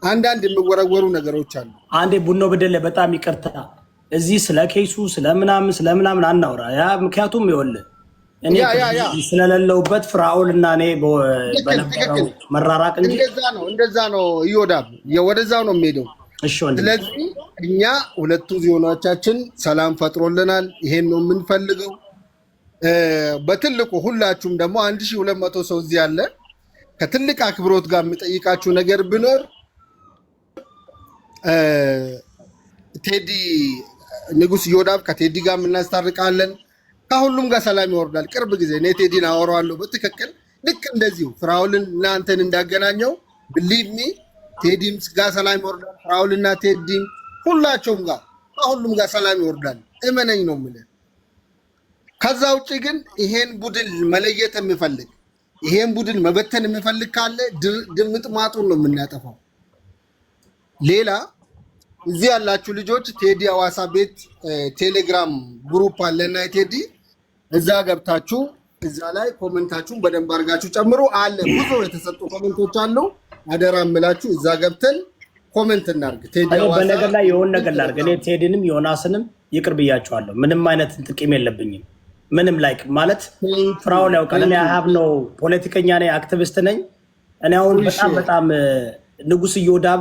አንዳንድ የሚወረወሩ ነገሮች አሉ። አንዴ ቡኖ በደለ በጣም ይቅርታ፣ እዚህ ስለ ኬሱ ስለምናምን አናውራ። ያ ምክንያቱም ይኸውልህ እኔ ስለሌለውበት ፍራኦል እና እኔ በነበረው መራራቅ እንጂ እንደዛ ነው ይወዳል፣ ወደዛው ነው የሚሄደው። ስለዚህ እኛ ሁለቱ ዚዮኖቻችን ሰላም ፈጥሮልናል። ይሄን ነው የምንፈልገው። በትልቁ ሁላችሁም ደግሞ 1200 ሰው እዚህ ያለ ከትልቅ አክብሮት ጋር የሚጠይቃችሁ ነገር ቢኖር ቴዲ ንጉስ ዮዳብ ከቴዲ ጋር እናስታርቃለን። ከሁሉም ጋር ሰላም ይወርዳል። ቅርብ ጊዜ እኔ ቴዲን አወራዋለሁ በትክክል ልክ እንደዚሁ ፍራኦልን እናንተን እንዳገናኘው ብሊቭ ሚ ቴዲም ጋር ሰላም ይወርዳል። ፍራኦልና ቴዲም ሁላቸውም ጋር ከሁሉም ጋር ሰላም ይወርዳል። እመነኝ ነው የምልህ። ከዛ ውጭ ግን ይሄን ቡድን መለየት የሚፈልግ ይሄን ቡድን መበተን የሚፈልግ ካለ ድምጥ ማጡን ነው የምናጠፋው። ሌላ እዚህ ያላችሁ ልጆች ቴዲ አዋሳ ቤት ቴሌግራም ግሩፕ አለና ቴዲ እዛ ገብታችሁ እዛ ላይ ኮሜንታችሁን በደንብ አድርጋችሁ ጨምሩ። አለ ብዙ የተሰጡ ኮሜንቶች አሉ። አደራ እምላችሁ እዛ ገብተን ኮሜንት እናድርግ። ቴዲ አዋሳ በነገር ላይ የሆነ ነገር ላድርግ። እኔ ቴዲንም ዮናስንም ይቅር ብያቸዋለሁ። ምንም አይነት ጥቂም የለብኝም። ምንም ላይክ ማለት ፍራኦል ያውቃል። እኔ ሀብ ነው ፖለቲከኛ ነኝ፣ አክቲቪስት ነኝ። እኔ አሁን በጣም ንጉስ ዮዳብ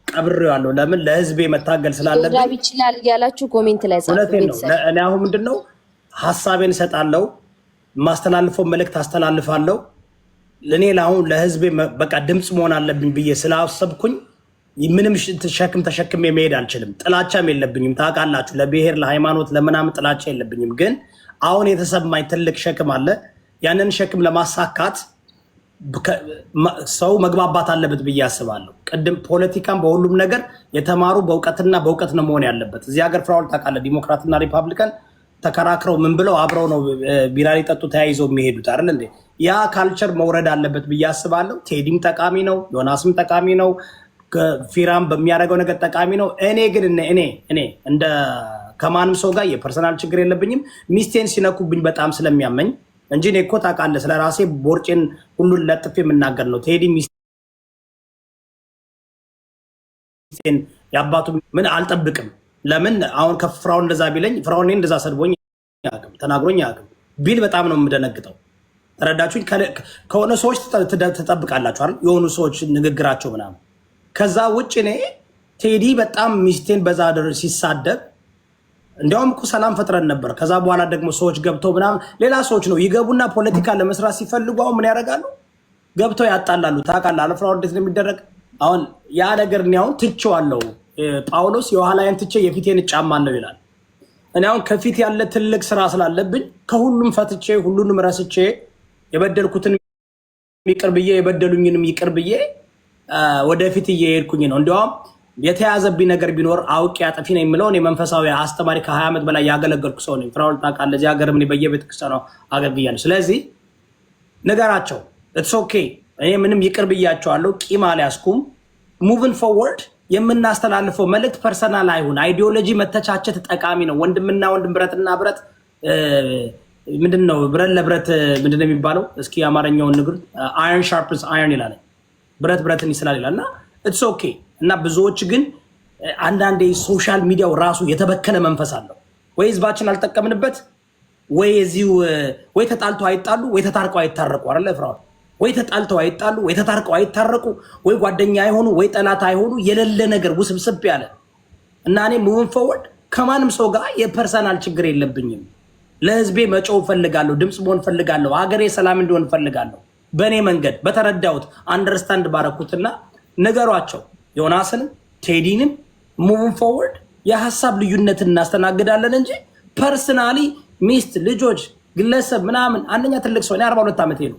ቀብሬዋለሁ። ለምን ለህዝቤ መታገል ስላለብኝ ዮዳብ ይችላል እያላችሁ ኮሜንት ላይ ጻፉ። እኔ አሁን ምንድነው ሐሳቤን እሰጣለሁ፣ ማስተላልፈው መልእክት አስተላልፋለሁ። ለኔ አሁን ለህዝቤ በቃ ድምጽ መሆን አለብኝ ብዬ ስላሰብኩኝ ምንም ሸክም ተሸክሜ መሄድ አልችልም። ጥላቻም የለብኝም። ታውቃላችሁ፣ ለብሔር ለሃይማኖት ለምናምን ጥላቻ የለብኝም። ግን አሁን የተሰማኝ ትልቅ ሸክም አለ። ያንን ሸክም ለማሳካት ሰው መግባባት አለበት ብዬ አስባለሁ። ቅድም ፖለቲካም በሁሉም ነገር የተማሩ በእውቀት ነው መሆን ያለበት። እዚህ ሀገር ፍራኦል ታውቃለህ፣ ዲሞክራትና ሪፐብሊካን ተከራክረው ምን ብለው አብረው ነው ቢራ ሊጠጡ ተያይዘው የሚሄዱት አይደል እንዴ? ያ ካልቸር መውረድ አለበት ብዬ አስባለሁ። ቴዲም ጠቃሚ ነው፣ ዮናስም ጠቃሚ ነው፣ ፊራም በሚያደርገው ነገር ጠቃሚ ነው። እኔ ግን እኔ እንደ ከማንም ሰው ጋር የፐርሰናል ችግር የለብኝም። ሚስቴን ሲነኩብኝ በጣም ስለሚያመኝ እንጂ እኔ እኮ ታውቃለህ ስለ ራሴ ቦርጬን ሁሉን ለጥፌ የምናገር ነው። ቴዲ ሚስቴን የአባቱ ምን አልጠብቅም። ለምን አሁን ከፍራኦል እንደዛ ቢለኝ ፍራኦል እኔን እንደዛ ሰድቦኝ አያውቅም፣ ተናግሮኝ አያውቅም ቢል በጣም ነው የምደነግጠው። ተረዳችሁኝ? ከሆነ ሰዎች ትጠብቃላችሁ አይደል? የሆኑ ሰዎች ንግግራቸው ምናምን። ከዛ ውጭ እኔ ቴዲ በጣም ሚስቴን በዛ ሲሳደብ እንዲያውም እኮ ሰላም ፈጥረን ነበር። ከዛ በኋላ ደግሞ ሰዎች ገብተው ምናምን ሌላ ሰዎች ነው ይገቡና ፖለቲካ ለመስራት ሲፈልጉ አሁን ምን ያደርጋሉ? ገብተው ያጣላሉ። ታውቃለህ አለ ፍራኦል እንዴት ነው የሚደረግ? አሁን ያ ነገር እኔ አሁን ትቼዋለሁ። ጳውሎስ የኋላዬን ትቼ የፊቴን እጫማለሁ ይላል። እኔ አሁን ከፊት ያለ ትልቅ ስራ ስላለብኝ ከሁሉም ፈትቼ ሁሉንም ረስቼ የበደልኩትን ይቅር ብዬ የበደሉኝንም ይቅር ብዬ ወደፊት እየሄድኩኝ ነው። እንዲያውም የተያዘብኝ ነገር ቢኖር አውቄ አጥፊ ነኝ የምለው እኔ መንፈሳዊ አስተማሪ ከ20 ዓመት በላይ ያገለገልኩ ሰው ነኝ። ፍራኦል ታውቃለህ፣ እዚህ ሀገር እኔ በየቤተክርስቲያኑ አገልግያለሁ። ስለዚህ ነገራቸው ኢትስ ኦኬ። እኔ ምንም ይቅር ብያቸዋለሁ፣ ቂም አልያዝኩም። ሙቭን ፎርወርድ የምናስተላልፈው መልእክት ፐርሰናል አይሁን። አይዲዮሎጂ መተቻቸት ጠቃሚ ነው። ወንድምና ወንድም ብረትና ብረት ምንድን ነው ብረት ለብረት ምንድን ነው የሚባለው? እስኪ የአማርኛውን ንግር አይረን ሻርፕስ አይረን ይላል፣ ብረት ብረትን ይስላል ይላል። እና ኢትስ ኦኬ። እና ብዙዎች ግን አንዳንዴ ሶሻል ሚዲያው ራሱ የተበከለ መንፈስ አለው። ወይ ህዝባችን አልጠቀምንበት፣ ወይ እዚሁ ወይ ተጣልቶ አይጣሉ፣ ወይ ተታርቀው አይታረቁ አይደለ ፍራኦል? ወይ ተጣልተው አይጣሉ ወይ ተታርቀው አይታረቁ ወይ ጓደኛ አይሆኑ ወይ ጠላት አይሆኑ የሌለ ነገር ውስብስብ ያለ እና እኔ ሙቭ ፎርወርድ ከማንም ሰው ጋር የፐርሰናል ችግር የለብኝም። ለህዝቤ መጮህ ፈልጋለሁ፣ ድምጽ መሆን ፈልጋለሁ፣ ሀገሬ ሰላም እንዲሆን ፈልጋለሁ። በእኔ መንገድ በተረዳሁት አንደርስታንድ ባረኩትና ነገሯቸው ዮናስንም ቴዲንም ሙቭ ፎርወርድ የሐሳብ ልዩነትን እናስተናግዳለን እንጂ ፐርሰናሊ ሚስት ልጆች ግለሰብ ምናምን አንደኛ ትልቅ ሰው ነኝ 42 ዓመቴ ነው።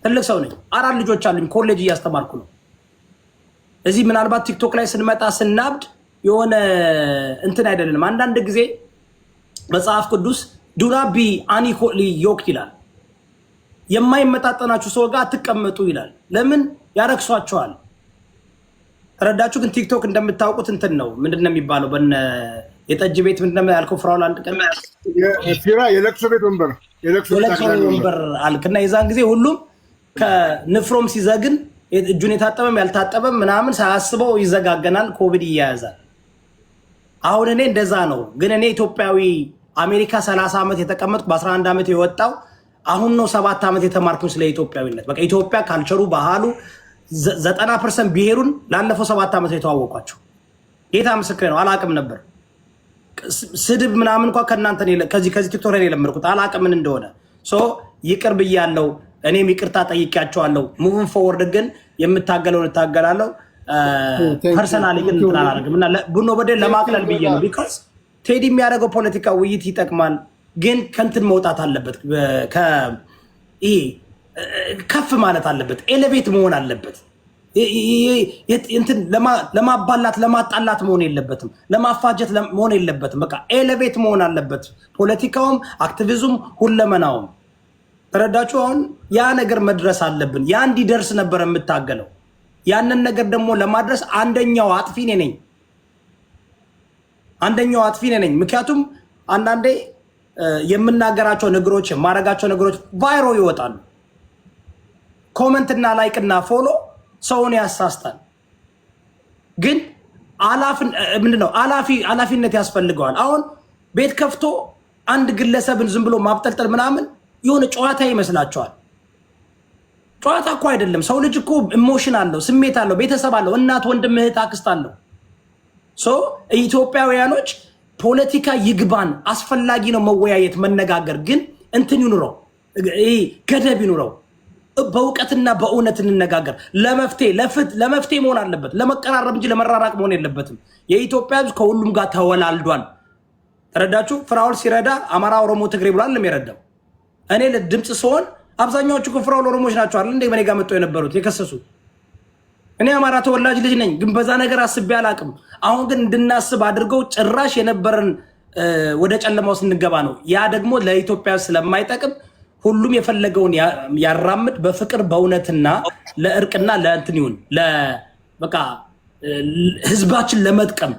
ትልቅ ሰው ነኝ። 4 ልጆች አሉኝ። ኮሌጅ እያስተማርኩ ነው። እዚህ ምናልባት ቲክቶክ ላይ ስንመጣ ስናብድ የሆነ እንትን አይደለም። አንዳንድ ጊዜ መጽሐፍ ቅዱስ ዱራቢ አኒኮሊ ዮክ ይላል። የማይመጣጠናችሁ ሰው ጋር አትቀመጡ ይላል። ለምን ያረክሷቸዋል? ረዳችሁ። ግን ቲክቶክ እንደምታውቁት እንትን ነው ምንድነው የሚባለው? በነ የጠጅ ቤት ምንድነው ያልከው? ፍራውል አንድ ቀን ፊራ የለቅሶ ቤት ወንበር ወንበር አልክና የዛን ጊዜ ሁሉም ከንፍሮም ሲዘግን እጁን የታጠበም ያልታጠበም ምናምን ሳያስበው ይዘጋገናል፣ ኮቪድ ይያያዛል። አሁን እኔ እንደዛ ነው። ግን እኔ ኢትዮጵያዊ አሜሪካ 30 ዓመት የተቀመጥኩ በ11 ዓመት የወጣው አሁን ነው 7 ዓመት የተማርኩ ስለ ኢትዮጵያዊነት። በቃ ኢትዮጵያ ካልቸሩ ባህሉ 90% ብሄሩን ላለፈው 7 ዓመት የተዋወቋቸው ጌታ ምስክሬ ነው። አላቅም ነበር ስድብ ምናምን እንኳን ከእናንተ ከዚህ ቲክቶክ ላይ የለመድኩት አላቅም ምን እንደሆነ። ሶ ይቅር ብያለሁ። እኔም ይቅርታ ጠይቄያቸዋለሁ። ሙቭን ፎርወርድ ግን የምታገለውን እታገላለሁ። ፐርሰናሊ ግን እንትን አላደርግም እና ቡኖ በደል ለማቅለል ብዬ ነው። ቢኮዝ ቴዲ የሚያደርገው ፖለቲካ ውይይት ይጠቅማል፣ ግን ከንትን መውጣት አለበት። ከፍ ማለት አለበት። ኤሌቬት መሆን አለበት። እንትን ለማባላት ለማጣላት መሆን የለበትም። ለማፋጀት መሆን የለበትም። በቃ ኤሌቬት መሆን አለበት። ፖለቲካውም፣ አክቲቪዝም፣ ሁለመናውም ተረዳችሁ? አሁን ያ ነገር መድረስ አለብን። ያ እንዲደርስ ነበር የምታገለው። ያንን ነገር ደግሞ ለማድረስ አንደኛው አጥፊ እኔ ነኝ። ምክንያቱም አንዳንዴ የምናገራቸው ነገሮች የማረጋቸው ነገሮች ቫይሮ ይወጣሉ። ኮመንትና ላይክና ፎሎ ሰውን ያሳስታል። ግን ምንድነው ኃላፊነት ያስፈልገዋል። አሁን ቤት ከፍቶ አንድ ግለሰብን ዝም ብሎ ማብጠልጠል ምናምን የሆነ ጨዋታ ይመስላቸዋል። ጨዋታ እኮ አይደለም። ሰው ልጅ እኮ ኢሞሽን አለው፣ ስሜት አለው፣ ቤተሰብ አለው፣ እናት፣ ወንድም፣ እህት፣ አክስት አለው። ኢትዮጵያውያኖች ፖለቲካ ይግባን፣ አስፈላጊ ነው መወያየት፣ መነጋገር። ግን እንትን ይኑረው፣ ገደብ ይኑረው። በእውቀትና በእውነት እንነጋገር። ለመፍትሄ መሆን አለበት፣ ለመቀራረብ እንጂ ለመራራቅ መሆን የለበትም። የኢትዮጵያ ሕዝብ ከሁሉም ጋር ተወላልዷል። ተረዳችሁ? ፍራውል ሲረዳ አማራ፣ ኦሮሞ፣ ትግሬ ብሏል የሚረዳው። እኔ ለድምፅ ሲሆን አብዛኛዎቹ ፍራውል ኦሮሞዎች ናቸው አይደል እንዴ በኔ ጋር መጥተው የነበሩት የከሰሱት። እኔ አማራ ተወላጅ ልጅ ነኝ፣ ግን በዛ ነገር አስቤ አላቅም። አሁን ግን እንድናስብ አድርገው ጭራሽ የነበረን ወደ ጨለማው ስንገባ ነው። ያ ደግሞ ለኢትዮጵያ ስለማይጠቅም ሁሉም የፈለገውን ያራምድ በፍቅር በእውነትና ለእርቅና ለእንትን ይሁን በቃ ህዝባችን ለመጥቀም።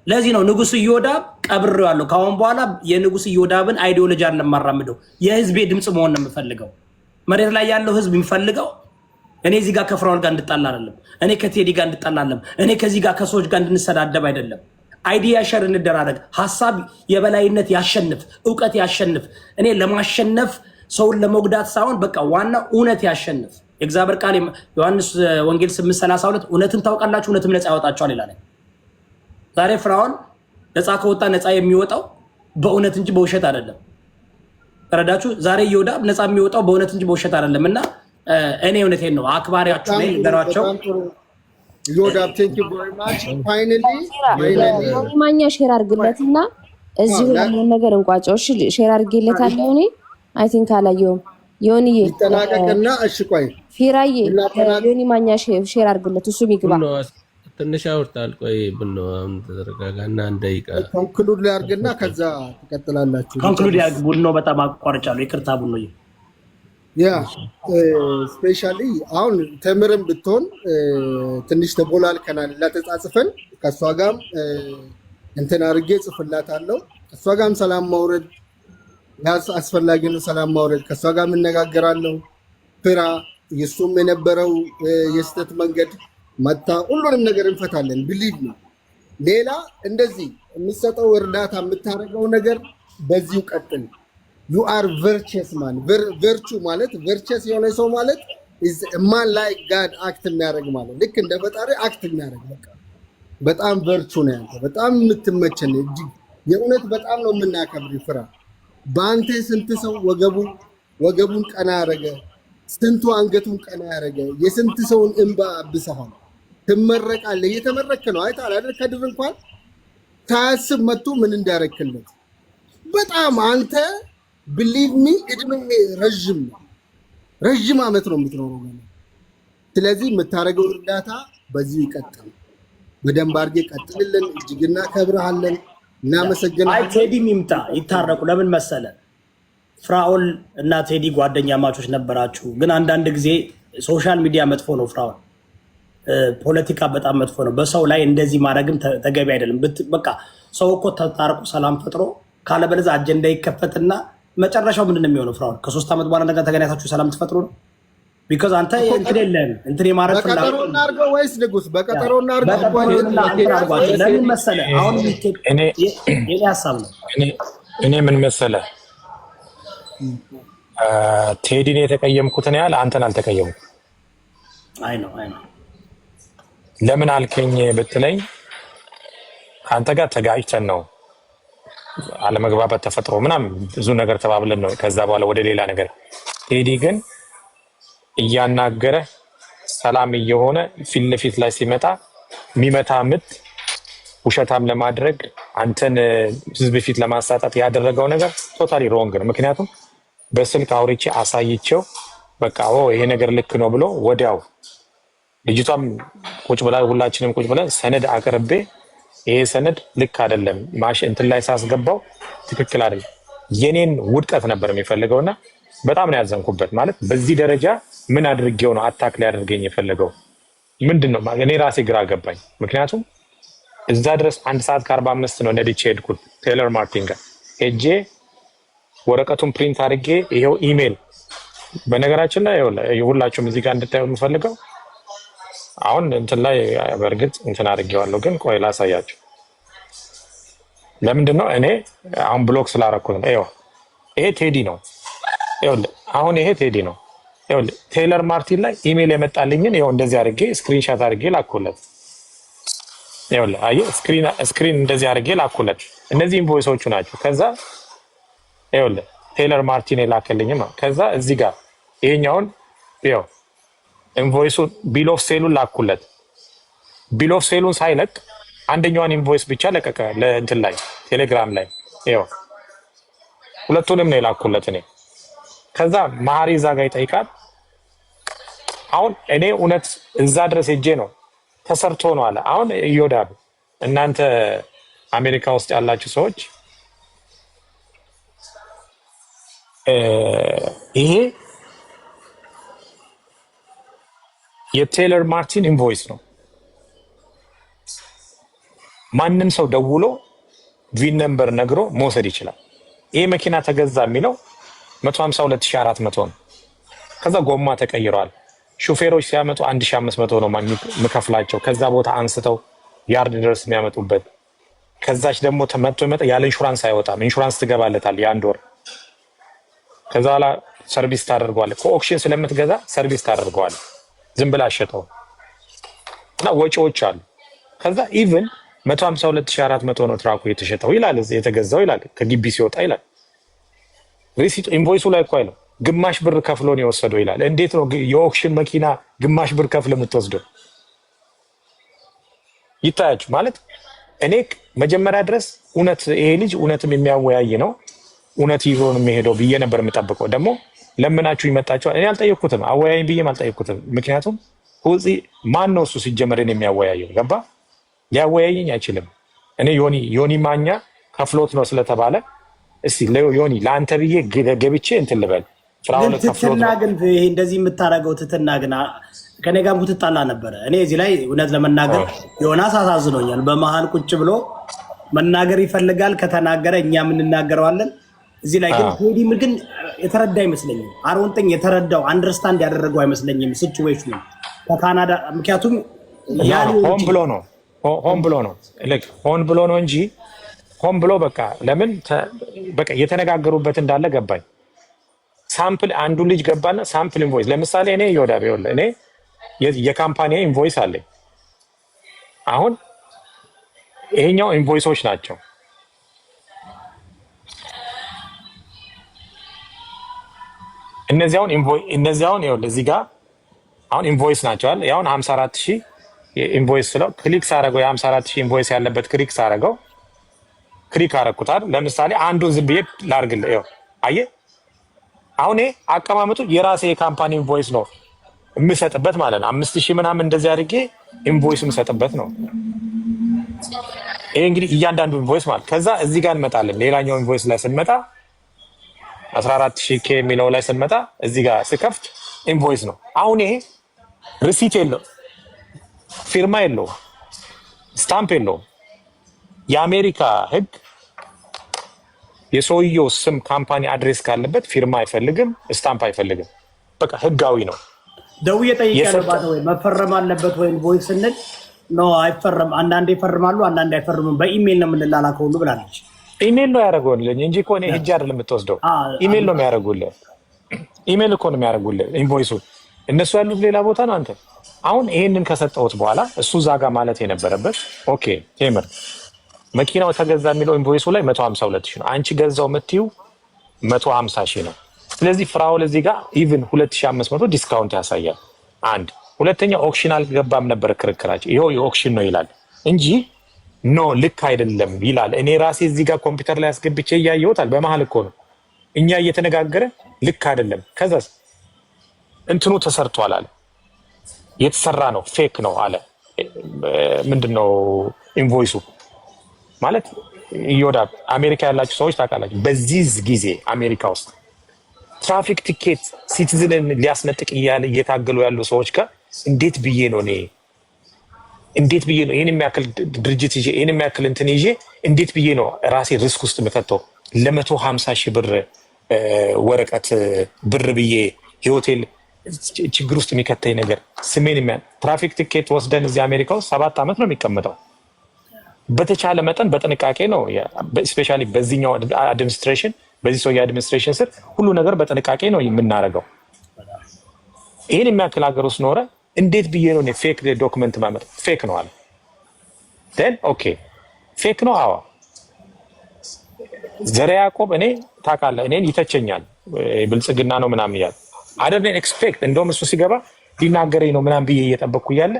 ለዚህ ነው ንጉስ ኢዮዳብ ቀብሬዋለሁ። ካሁን በኋላ የንጉስ ኢዮዳብን አይዲዮሎጂ አይደለም ማራምደው፣ የህዝቤ ድምጽ መሆን ነው የምፈልገው። መሬት ላይ ያለው ህዝብ የሚፈልገው እኔ እዚህ ጋር ከፍራውል ጋር እንድጣላ አይደለም፣ እኔ ከቴዲ ጋር እንድጣላ አይደለም፣ እኔ ከዚህ ጋር ከሰዎች ጋር እንድንሰዳደብ አይደለም። አይዲያ ሸር እንደራረግ፣ ሀሳብ የበላይነት ያሸንፍ፣ እውቀት ያሸንፍ። እኔ ለማሸነፍ ሰውን ለመጉዳት ሳይሆን በቃ ዋና እውነት ያሸንፍ። የእግዚአብሔር ቃል ዮሐንስ ወንጌል 8:32 እውነትን ታውቃላችሁ እውነትም ነፃ ያወጣችኋል ይላል። ዛሬ ፍራውል ነፃ ከወጣ ነፃ የሚወጣው በእውነት እንጂ በውሸት አይደለም። ተረዳችሁ? ዛሬ ኢዮዳብ ነፃ የሚወጣው በእውነት እንጂ በውሸት አይደለም። እና እኔ እውነቴን ነው አክባሪያችሁ ነኝ። ነገራቸው ኢዮዳብ ቴንክ ዩ ቬሪ ማች ፋይናሊ ማኛ ሼር አድርግለትና እዚሁ ያለውን ነገር እንቋጨው። እሺ ሼር አድርጌለታለሁ እኔ አይ ቲንክ አላየውም። ዮኒዬ ይጠናቀቅና እሺ ቆይ ፊራዬ ዮኒ ማኛ ሼር አድርግለት እሱ ይግባ። ትንሽ አውርታል። ቆይ ብኖ አሁን ተረጋጋና እንደይቃ ኮንክሉድ ላይ አድርግና ከዛ ትቀጥላላችሁ። ኮንክሉድ ያድርግ። ቡኖ በጣም አቋርጫለሁ፣ ይቅርታ ቡኖዬ። ያ ስፔሻሊ አሁን ተምርም ብትሆን ትንሽ ተቦላልከናል። ለተጻጽፈን ከሷ ጋርም እንትን አድርጌ ጽፍላታለሁ። ከሷ ጋርም ሰላም ማውረድ አስፈላጊ ነው። ሰላም ማውረድ ከሷ ጋር እንነጋገራለሁ። ፍራ የሱም የነበረው የስተት መንገድ መታ ሁሉንም ነገር እንፈታለን። ቢሊቭ ነው። ሌላ እንደዚህ የሚሰጠው እርዳታ የምታደርገው ነገር በዚሁ ቀጥል። ዩ አር ቨርቸስ ማን። ቨርቹ ማለት ቨርቸስ የሆነ ሰው ማለት ማን ላይ ጋድ አክት የሚያደርግ ማለት ልክ እንደ ፈጣሪ አክት የሚያደርግ በቃ በጣም ቨርቹ ነው ያንተ። በጣም የምትመቸን እጅግ የእውነት በጣም ነው የምናከብር። ፍራ በአንተ ስንት ሰው ወገቡን ቀና ያደረገ፣ ስንቱ አንገቱን ቀና ያደረገ፣ የስንት ሰውን እንባ አብሰሃል። ትመረቃለህ። እየተመረክ ነው አይተሃል አይደል? ከድር እንኳን ሳያስብ መጥቶ ምን እንዳረክለት በጣም አንተ ቢሊቭ ሚ እድሜ ረጅም ነው። ረጅም ዓመት ነው የምትኖረው ገና። ስለዚህ የምታደርገው እርዳታ በዚህ ይቀጥል። በደንብ አድርጌ ቀጥልልን። እጅግ እናከብርሃለን፣ እናመሰግናለን። አይ ቴዲ ይምጣ ይታረቁ። ለምን መሰለ ፍራኦል እና ቴዲ ጓደኛ ማቾች ነበራችሁ፣ ግን አንዳንድ ጊዜ ሶሻል ሚዲያ መጥፎ ነው። ፍራኦል ፖለቲካ በጣም መጥፎ ነው። በሰው ላይ እንደዚህ ማድረግም ተገቢ አይደለም። በቃ ሰው እኮ ተታርቁ ሰላም ፈጥሮ ካለበለዚያ አጀንዳ ይከፈትና መጨረሻው ምንድን ነው የሚሆነው? ፍራኦል ከ3 ዓመት በኋላ ነገር ተገናኝታችሁ ሰላም ትፈጥሩ ነው? ቢኮዝ አንተ እንትን የለም እንትን የማድረግ በቀጠሮ እናድርገው ወይስ ንጉስ? በቀጠሮ እናድርገው። ለምን መሰለ አሁን የኔ ሀሳብ ነው። እኔ ምን መሰለ ቴዲን የተቀየምኩትን ያህል አንተን አልተቀየምኩ። አይ ነው ለምን አልከኝ ብትለኝ ከአንተ ጋር ተጋጭተን ነው አለመግባባት ተፈጥሮ ምናምን ብዙ ነገር ተባብለን ነው ከዛ በኋላ ወደ ሌላ ነገር። ቴዲ ግን እያናገረ ሰላም እየሆነ ፊት ለፊት ላይ ሲመጣ የሚመታ ምት ውሸታም ለማድረግ አንተን ህዝብ ፊት ለማሳጣት ያደረገው ነገር ቶታሊ ሮንግ ነው። ምክንያቱም በስልክ አውርቼ አሳይቼው በቃ ይሄ ነገር ልክ ነው ብሎ ወዲያው ልጅቷም ቁጭ ብላ ሁላችንም ቁጭ ብለን ሰነድ አቅርቤ ይሄ ሰነድ ልክ አይደለም ማሽ እንትን ላይ ሳስገባው ትክክል አይደለም የኔን ውድቀት ነበር የሚፈልገውና በጣም ነው ያዘንኩበት። ማለት በዚህ ደረጃ ምን አድርጌው ነው አታክ ሊያደርገኝ የፈለገው? ምንድነው? እኔ ራሴ ግራ ገባኝ። ምክንያቱም እዛ ድረስ 1 ሰዓት ከ45 ነው ነድቼ ሄድኩት ቴይለር ማርቲን ጋር ሄጄ ወረቀቱን ፕሪንት አድርጌ ይሄው ኢሜል። በነገራችን ላይ ሁላችሁም እዚህ ጋር እንድታዩ የምፈልገው አሁን እንትን ላይ በእርግጥ እንትን አድርጌዋለሁ፣ ግን ቆይ ላሳያችሁ። ለምንድነው እኔ አሁን ብሎክ ስላደረኩት ነው። ይሄ ቴዲ ነው። አሁን ይሄ ቴዲ ነው። ቴይለር ማርቲን ላይ ኢሜል የመጣልኝን እንደዚህ አድርጌ ስክሪንሻት አድርጌ ላኩለት። ስክሪን እንደዚህ አድርጌ ላኩለት። እነዚህ ኢንቮይሶቹ ናቸው። ከዛ ቴይለር ማርቲን የላከልኝ ከዛ እዚህ ጋር ይሄኛውን ኢንቮይሱ ቢል ኦፍ ሴሉን ላኩለት። ቢል ኦፍ ሴሉን ሳይለቅ አንደኛዋን ኢንቮይስ ብቻ ለቀቀ ለእንትን ላይ ቴሌግራም ላይ ሁለቱንም ነው የላኩለት እኔ። ከዛ ማሪ እዛ ጋር ይጠይቃል። አሁን እኔ እውነት እዛ ድረስ ሄጄ ነው ተሰርቶ ነው አለ። አሁን ይወዳሉ እናንተ አሜሪካ ውስጥ ያላችሁ ሰዎች ይሄ የቴይለር ማርቲን ኢንቮይስ ነው። ማንም ሰው ደውሎ ቪን ነምበር ነግሮ መውሰድ ይችላል። ይሄ መኪና ተገዛ የሚለው 152400 ነው። ከዛ ጎማ ተቀይሯል። ሹፌሮች ሲያመጡ 1500 ነው የምከፍላቸው። ከዛ ቦታ አንስተው ያርድ ድረስ የሚያመጡበት። ከዛች ደግሞ ተመቶ ይመጣ ያለ ኢንሹራንስ አይወጣም። ኢንሹራንስ ትገባለታል የ1 ወር። ከዛ ላ ሰርቪስ ታደርገዋለህ። ከኦክሽን ስለምትገዛ ሰርቪስ ታደርገዋለህ። ዝም ብላ አሸጠው እና ወጪዎች አሉ። ከዛ ኢቭን 152400 ነው ትራኩ የተሸጠው ይላል፣ የተገዛው ይላል፣ ከግቢ ሲወጣ ይላል። ሪሲት ኢንቮይሱ ላይ እኮ አይደለም ግማሽ ብር ከፍሎ ነው የወሰደው ይላል። እንዴት ነው የኦክሽን መኪና ግማሽ ብር ከፍለ የምትወስደው? ይታያችሁ ማለት እኔ መጀመሪያ ድረስ እውነት ይሄ ልጅ እውነትም የሚያወያይ ነው እውነት ይዞ ነው የሚሄደው ብዬ ነበር የምጠብቀው። ደግሞ ለምናችሁ ይመጣችኋል። እኔ አልጠየቅኩትም፣ አወያይም ብዬም አልጠየቅኩትም። ምክንያቱም ሁዚ ማን ነው እሱ ሲጀመር የሚያወያየው? ገባ ሊያወያየኝ አይችልም። እኔ ዮኒ ማኛ ከፍሎት ነው ስለተባለ እስቲ ዮኒ ለአንተ ብዬ ገብቼ እንትን ልበል። ፍራውን ትትና ግን ይሄ እንደዚህ የምታረገው ትትና ግን ከኔ ጋር ትጣላ ነበረ። እኔ እዚህ ላይ እውነት ለመናገር ዮናስ አሳዝኖኛል። በመሀል ቁጭ ብሎ መናገር ይፈልጋል። ከተናገረ እኛም እንናገረዋለን። እዚህ ላይ ግን ቴዲ ግን የተረዳ አይመስለኝም። አሮንጥኝ የተረዳው አንደርስታንድ ያደረገው አይመስለኝም ሲቹዌሽኑ ከካናዳ። ምክንያቱም ሆን ብሎ ነው ሆን ብሎ ነው እንጂ ሆን ብሎ በቃ ለምን በቃ የተነጋገሩበት እንዳለ ገባኝ። ሳምፕል አንዱ ልጅ ገባና ሳምፕል ኢንቮይስ ለምሳሌ እኔ ይወዳብ ይወለ እኔ የካምፓኒ ኢንቮይስ አለኝ። አሁን ይሄኛው ኢንቮይሶች ናቸው። እነዚያውን ይኸውልህ እዚህ ጋር አሁን ኢንቮይስ ናቸው አይደል? ያውን 54000 ኢንቮይስ ስለው ክሊክ ሳረገው የ54000 ኢንቮይስ ያለበት ክሊክ ሳረገው ክሊክ አረኩት አይደል? ለምሳሌ አንዱን ዝም ብዬ ላርግልህ። ይኸው አየህ፣ አሁን አቀማመጡ የራሴ የካምፓኒ ኢንቮይስ ነው የምሰጥበት ማለት ነው። 5000 ምናምን እንደዚህ አድርጌ ኢንቮይስ የምሰጥበት ነው። ይሄ እንግዲህ እያንዳንዱ ኢንቮይስ ማለት ከዛ እዚህ ጋር እንመጣለን። ሌላኛው ኢንቮይስ ላይ ስንመጣ 14000 ኬ የሚለው ላይ ስንመጣ እዚህ ጋር ስከፍት ኢንቮይስ ነው። አሁን ይሄ ሪሲት የለው፣ ፊርማ የለው፣ ስታምፕ የለው። የአሜሪካ ህግ የሰውየው ስም ካምፓኒ አድሬስ ካለበት ፊርማ አይፈልግም፣ ስታምፕ አይፈልግም። በቃ ህጋዊ ነው። ደውዬ ጠይቄያለሁ። ባዶ ወይ መፈረም አለበት ወይ ኢንቮይስ ስንል ነው አይፈረም። አንዳንዴ ይፈርማሉ፣ አንዳንዴ አይፈርሙም። በኢሜል ነው የምንላላከው ሁሉ ብላለች። ኢሜል ነው ያደረጉልኝ እንጂ እኮ እኔ ሂጅ አይደለም የምትወስደው። ኢሜል ነው የሚያደርጉልህ። ኢሜል እኮ ነው የሚያደርጉልህ ኢንቮይሱን። እነሱ ያሉት ሌላ ቦታ ነው። አንተ አሁን ይሄንን ከሰጠሁት በኋላ እሱ ዛጋ ማለት የነበረበት ኦኬ ቴምር መኪናው ተገዛ የሚለው ኢንቮይሱ ላይ 152000 ነው። አንቺ ገዛው የምትይው 150000 ነው። ስለዚህ ፍራውል እዚህ ጋር ኢቭን 2500 ዲስካውንት ያሳያል። አንድ ሁለተኛ ኦክሽን አልገባም ነበር ክርክራቸው። ይሄው የኦክሽን ነው ይላል እንጂ ኖ ልክ አይደለም ይላል። እኔ ራሴ እዚህ ጋር ኮምፒውተር ላይ አስገብቼ እያየሁታል። በመሀል እኮ ነው እኛ እየተነጋገረ ልክ አይደለም። ከዛስ እንትኑ ተሰርቷል አለ፣ የተሰራ ነው ፌክ ነው አለ። ምንድነው ኢንቮይሱ ማለት? ይወዳ አሜሪካ ያላችሁ ሰዎች ታውቃላችሁ። በዚህ ጊዜ አሜሪካ ውስጥ ትራፊክ ቲኬት ሲቲዝንን ሊያስነጥቅ እየታገሉ ያሉ ሰዎች ጋር እንዴት ብዬ ነው ይሄን የሚያክል ድርጅት ይዤ ይሄን የሚያክል እንትን ይዤ እንዴት ብዬ ነው ራሴ ሪስክ ውስጥ የምከተው? ለ150,000 ብር ወረቀት ብር ብዬ የሆቴል ችግር ውስጥ የሚከተኝ ነገር ስሜን ትራፊክ ቲኬት ወስደን እዚህ አሜሪካ ውስጥ 7 ዓመት ነው የሚቀመጠው። በተቻለ መጠን በጥንቃቄ ነው ስፔሻሊ በዚህኛው አድሚኒስትሬሽን በዚህ ሰው የአድሚኒስትሬሽን ስር ሁሉ ነገር በጥንቃቄ ነው የምናደርገው። ይሄን የሚያክል ሀገር ውስጥ ኖረ እንዴት ብዬ ነው ፌክ ዶክመንት ማመጣ? ፌክ ነው አለ። ደን ኦኬ ፌክ ነው አዋ ዘረ ያዕቆብ እኔ ታውቃለህ እኔን ይተቸኛል ብልጽግና ነው ምናምን እያለ አይደለም ኤክስፔክት እንደውም እሱ ሲገባ ሊናገረኝ ነው ምናምን ብዬ እየጠበቅኩ እያለ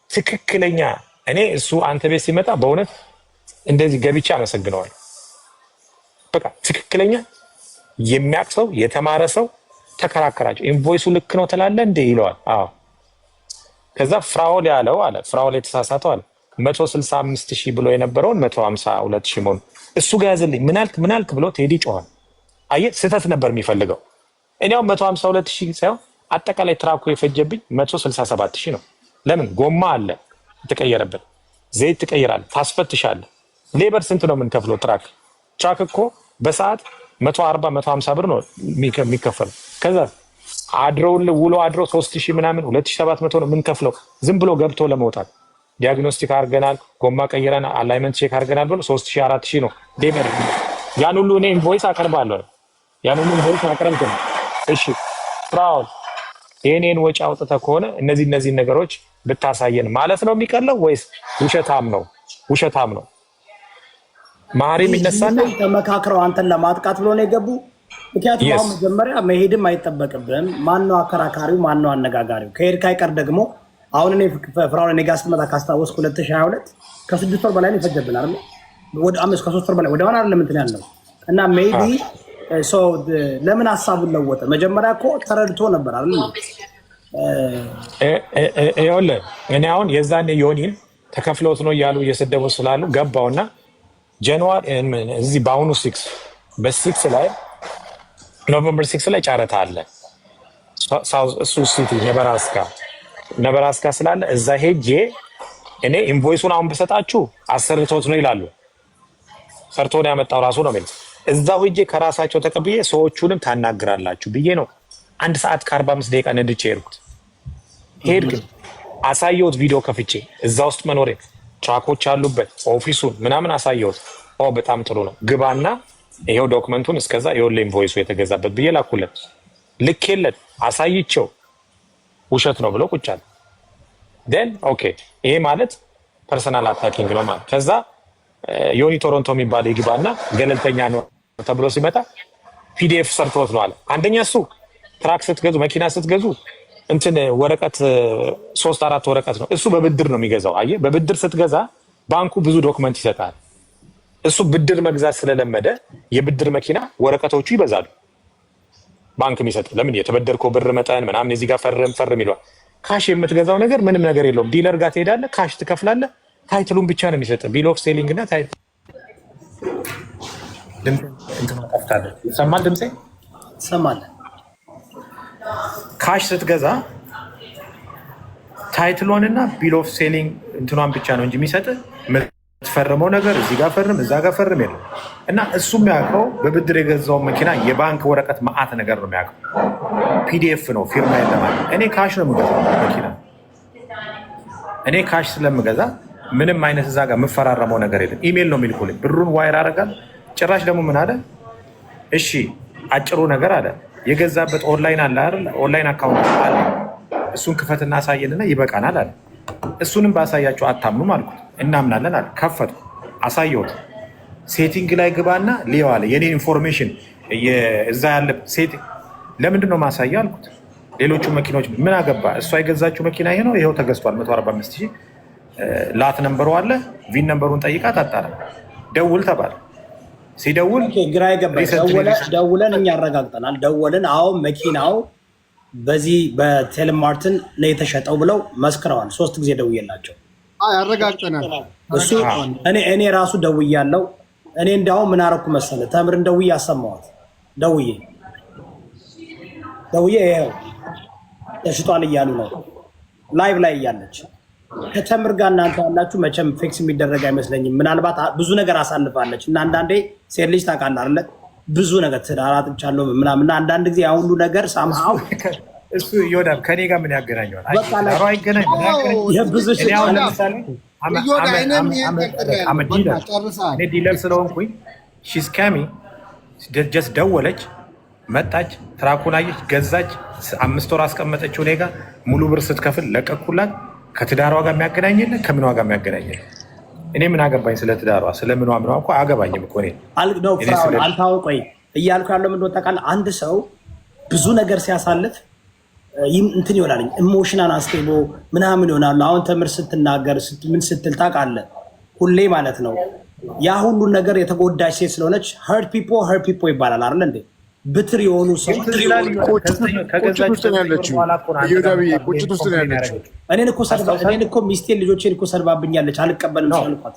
ትክክለኛ እኔ እሱ አንተ ቤት ሲመጣ በእውነት እንደዚህ ገብቼ አመሰግነዋለሁ። በቃ ትክክለኛ የሚያውቅ ሰው የተማረ ሰው ተከራከራቸው። ኢንቮይሱ ልክ ነው ትላለህ እንዴ ይለዋል። አዎ ከዛ ፍራውል ያለው አለ ፍራውል የተሳሳተው አለ 165,000 ብሎ የነበረውን 152,000 መሆኑ እሱ ጋር ያዘልኝ ምን አልክ ብሎ ቴዲ ጮኋል። አየህ ስህተት ነበር የሚፈልገው። እኔው 152,000 ሳይሆን አጠቃላይ ትራኩ የፈጀብኝ 167,000 ነው። ለምን ጎማ አለ ተቀየረበት፣ ዘይት ትቀይራለህ፣ ታስፈትሻለህ። ሌበር ስንት ነው የምንከፍለው? ትራክ እኮ በሰዓት 140 150 ብር ነው የሚከፈለው። ከዛ ውሎ አድሮ 3,000 ምናምን 2,700 ነው የምንከፍለው ዝም ብሎ ገብቶ ለመውጣት። ዲያግኖስቲክ አድርገናል፣ ጎማ ቀይረናል፣ አላይመንት ቼክ አድርገናል ብሎ 3,000 4,000 ነው ሌበር። ያን ሁሉ እኔ ኢንቮይስ አቀርባለሁ። ያን ሁሉ ኢንቮይስ አቀርብ። እሺ ፍራውል የኔን ወጪ አውጥተህ ከሆነ እነዚህ ነገሮች ብታሳየን ማለት ነው የሚቀለው ወይስ ውሸታም ነው? ውሸታም ነው። ማሪም ይነሳና ተመካክረው አንተን ለማጥቃት ብሎ ነው የገቡ። ምክንያቱም አሁን መጀመሪያ መሄድም አይጠበቅብህም። ማነው አከራካሪው? ማነው አነጋጋሪው? ከሄድክ አይቀር ደግሞ አሁን እኔ ፍራውል እኔ ጋር ስትመጣ ካስታወስኩ 2022 ከ6 ወር በላይ ነው የፈጀብን አይደል? ወደ 5 ከ3 ወር በላይ ወደ ዋና አይደለም እንትን ያለው እና ሜቢ ሰው ለምን ሀሳቡን ለወጠ? መጀመሪያ እኮ ተረድቶ ነበር አይደል? ይኸውልህ እኔ አሁን የዛኔ ዮኒን ተከፍለውት ነው እያሉ እየሰደቡ ስላሉ ገባውና ጃንዋሪ እዚህ በአሁኑ 6 በ6 ላይ ኖቨምበር 6 ላይ ጨረታ አለ እሱ ሲቲ ነበራስካ ስላለ እዛ ሄጄ እኔ ኢንቮይሱን አሁን በሰጣችሁ አሰርቶት ነው ይላሉ። ሰርቶ ነው ያመጣው ራሱ ነው ማለት እዛው ሄጄ ከራሳቸው ተቀብዬ ሰዎቹንም ታናግራላችሁ ብዬ ነው 1 ሰዓት ከ45 ደቂቃ ነድቼ ሄድኩ። አሳየሁት ቪዲዮ ከፍቼ እዛ ውስጥ መኖሬ ትራኮች አሉበት ኦፊሱን ምናምን አሳየሁት። በጣም ጥሩ ነው ግባና ይሄው ዶክመንቱን እስከዛ ይኸውልህ ኢንቮይሱ የተገዛበት ብዬ ላኩለት። ልኬለት አሳይቸው ውሸት ነው ብሎ ቁጭ አለ። ደን ኦኬ ይሄ ማለት ፐርሰናል አታኪንግ ነው ማለት። ከዛ ዮኒ ቶሮንቶ የሚባል ይግባና ገለልተኛ ነው ተብሎ ሲመጣ ፒዲኤፍ ሰርቶት ነው አለ። አንደኛ እሱ ትራክ ስትገዙ መኪና ስትገዙ እንትን ወረቀት 3-4 ወረቀት ነው እሱ በብድር ነው የሚገዛው። አየህ በብድር ስትገዛ ባንኩ ብዙ ዶክመንት ይሰጣል። እሱ ብድር መግዛት ስለለመደ የብድር መኪና ወረቀቶቹ ይበዛሉ። ባንክ የሚሰጥ ለምን የተበደርከው ብር መጠን ምናምን እዚህ ጋር ፈርም ይሏል። ካሽ የምትገዛው ነገር ምንም ነገር የለውም። ዲለር ጋር ትሄዳለህ፣ ካሽ ትከፍላለህ፣ ታይትሉን ብቻ ነው የሚሰጥ። ቢል ኦፍ ሴሊንግ እና ታይትል ይሰማል። ድምጼ ይሰማል። ካሽ ስትገዛ ታይትሏንና ቢል ኦፍ ሴሊንግ እንትኗን ብቻ ነው እንጂ የሚሰጥ የምትፈርመው ነገር እዚህ ጋር ፈርም እዛ ጋር ፈርም የለም። እና እሱ የሚያውቀው በብድር የገዛው መኪና የባንክ ወረቀት መዓት ነገር ነው የሚያውቀው። ፒዲኤፍ ነው ፊርማ የለማለ። እኔ ካሽ ነው የምገዛው መኪና። እኔ ካሽ ስለምገዛ ምንም አይነት እዛ ጋር የምፈራረመው ነገር የለም። ኢሜል ነው የሚልኩልኝ፣ ብሩን ዋይር አደርጋለሁ። ጭራሽ ደግሞ ምን አለ፣ እሺ አጭሩ ነገር አለ የገዛበት ኦንላይን አለ አይደል? ኦንላይን አካውንት አለ፣ እሱን ክፈትና አሳየንና ይበቃናል አለ። እሱንም ባሳያቸው አታምኑም አልኩት። እናምናለን አለ። ከፈትኩ፣ አሳየሁት። ሴቲንግ ላይ ግባና ሊየው አለ። የኔ ኢንፎርሜሽን እዛ ያለ ሴቲንግ ለምንድን ነው ማሳያ አልኩት። ሌሎቹ መኪናዎች ምን አገባ፣ እሷ የገዛችው መኪና ይሄ ነው፣ ይሄው ተገዝቷል 145,000 ላት ነምበሩ አለ፣ ቪን ነምበሩን ጠይቃት አጣራ፣ ደውል ተባለ። ሲደውል ግራ የገባኝ ደውለን እኛ አረጋግጠናል። ደወልን። አዎ መኪናው በዚህ በቴሌማርትን ነው የተሸጠው ብለው መስክረዋል። 3 ጊዜ ደውዬላቸው ያረጋግጠናል። እሱ እኔ ራሱ ደውያለሁ። እኔ እንዳውም ምን አደረኩ መሰለህ፣ ተምርን ደውዬ አሰማኋት። ደውዬ ይኸው ተሽጧል እያሉ ነው ላይቭ ላይ እያለች ከተምር ጋር እናንተ ያላችሁ መቼም ፊክስ የሚደረግ አይመስለኝም። ምናልባት ብዙ ነገር አሳልፋለች እና አንዳንዴ ሴት ልጅ ታውቃለህ አይደለ? ብዙ ነገር ትዳር አጥቻለሁ ምናምን። አንዳንድ ጊዜ አሁን ሁሉ ነገር ሳምሃው እሱ ይወዳል ከኔ ጋር ምን ያገናኘዋል? እኔ ዲለር ስለሆንኩኝ ሺዝ ካሚ ጀስት ደወለች፣ መጣች፣ ትራኩን አየች፣ ገዛች፣ 5 ወር አስቀመጠችው እኔ ጋር። ሙሉ ብር ስትከፍል ለቀኩላት። ከትዳሯ ጋር የሚያገናኝል ከምኗ ጋር የሚያገናኝል? እኔ ምን አገባኝ ስለ ትዳሯ? ስለምኗ ምኗ እኮ አገባኝም እኮ እኔ አልታወቀኝ እያልኩ ያለው ምንድን ታውቃለህ? አንድ ሰው ብዙ ነገር ሲያሳልፍ እንትን ይሆናል፣ ኢሞሽናል አስቴቦ ምናምን ይሆናሉ። አሁን ተምር ስትናገር ምን ስትል ታውቃለህ? ሁሌ ማለት ነው ያ ሁሉ ነገር የተጎዳች ሴት ስለሆነች ሀርት ፒፖ ይባላል አይደል እንዴ? ብትር የሆኑ ሰው ቁጭት ውስጥ ነው ያለችው። ቁጭት ውስጥ ነው ያለችው። እኔን እኮ ሚስቴን ልጆቼን እኮ ሰድባብኛለች። አልቀበልም አልኳት።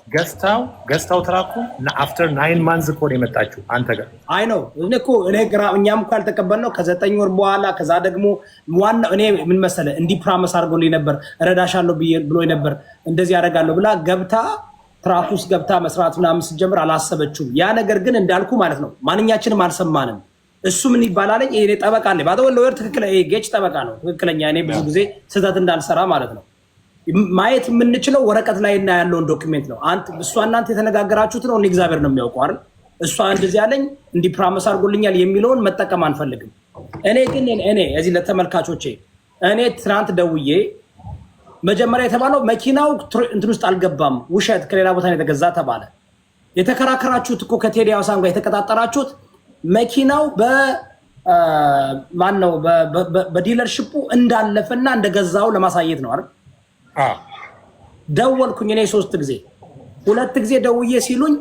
ገዝታው ትራኩ አፍተር 9 ማንዝ እኮ ነው የመጣችው አንተ ጋር። አይ ነው እኛም እኮ ያልተቀበልነው ከ9 ወር በኋላ። ከዛ ደግሞ ዋናው እኔ ምን መሰለህ እንዲህ ፕራመስ አድርጎልኝ ነበር፣ እረዳሻለሁ ብሎ ነበር፣ እንደዚህ ያደርጋለሁ ብላ ገብታ ትራክ ውስጥ ገብታ መስራት ምናምን ስትጀምር አላሰበችውም። ያ ነገር ግን እንዳልኩ ማለት ነው ማንኛችንም አልሰማንም። እሱ ምን ይባላል? እኔ ጠበቃ ነኝ ባዶ ለወር ትክክለ ጌጭ ጠበቃ ነው ትክክለኛ። እኔ ብዙ ጊዜ ስህተት እንዳልሰራ ማለት ነው። ማየት የምንችለው ወረቀት ላይ እና ያለውን ዶክሜንት ነው። እሷ እናንተ የተነጋገራችሁት ነው። እግዚአብሔር ነው የሚያውቀው አይደል? እሷ እንደዚህ ያለኝ እንዲህ ፕራመስ አድርጎልኛል የሚለውን መጠቀም አንፈልግም። እኔ ግን እዚህ ለተመልካቾቼ እኔ ትናንት ደውዬ መጀመሪያ የተባለው መኪናው እንትን ውስጥ አልገባም፣ ውሸት ከሌላ ቦታ ነው የተገዛ ተባለ። የተከራከራችሁት እኮ ከቴዲ አውሳን ጋር የተቀጣጠራችሁት መኪናው በማነው በዲለርሺፑ እንዳለፈና እንደገዛው ለማሳየት ነው አይደል? ደወልኩኝ እኔ 3 ጊዜ 2 ጊዜ ደውዬ ሲሉኝ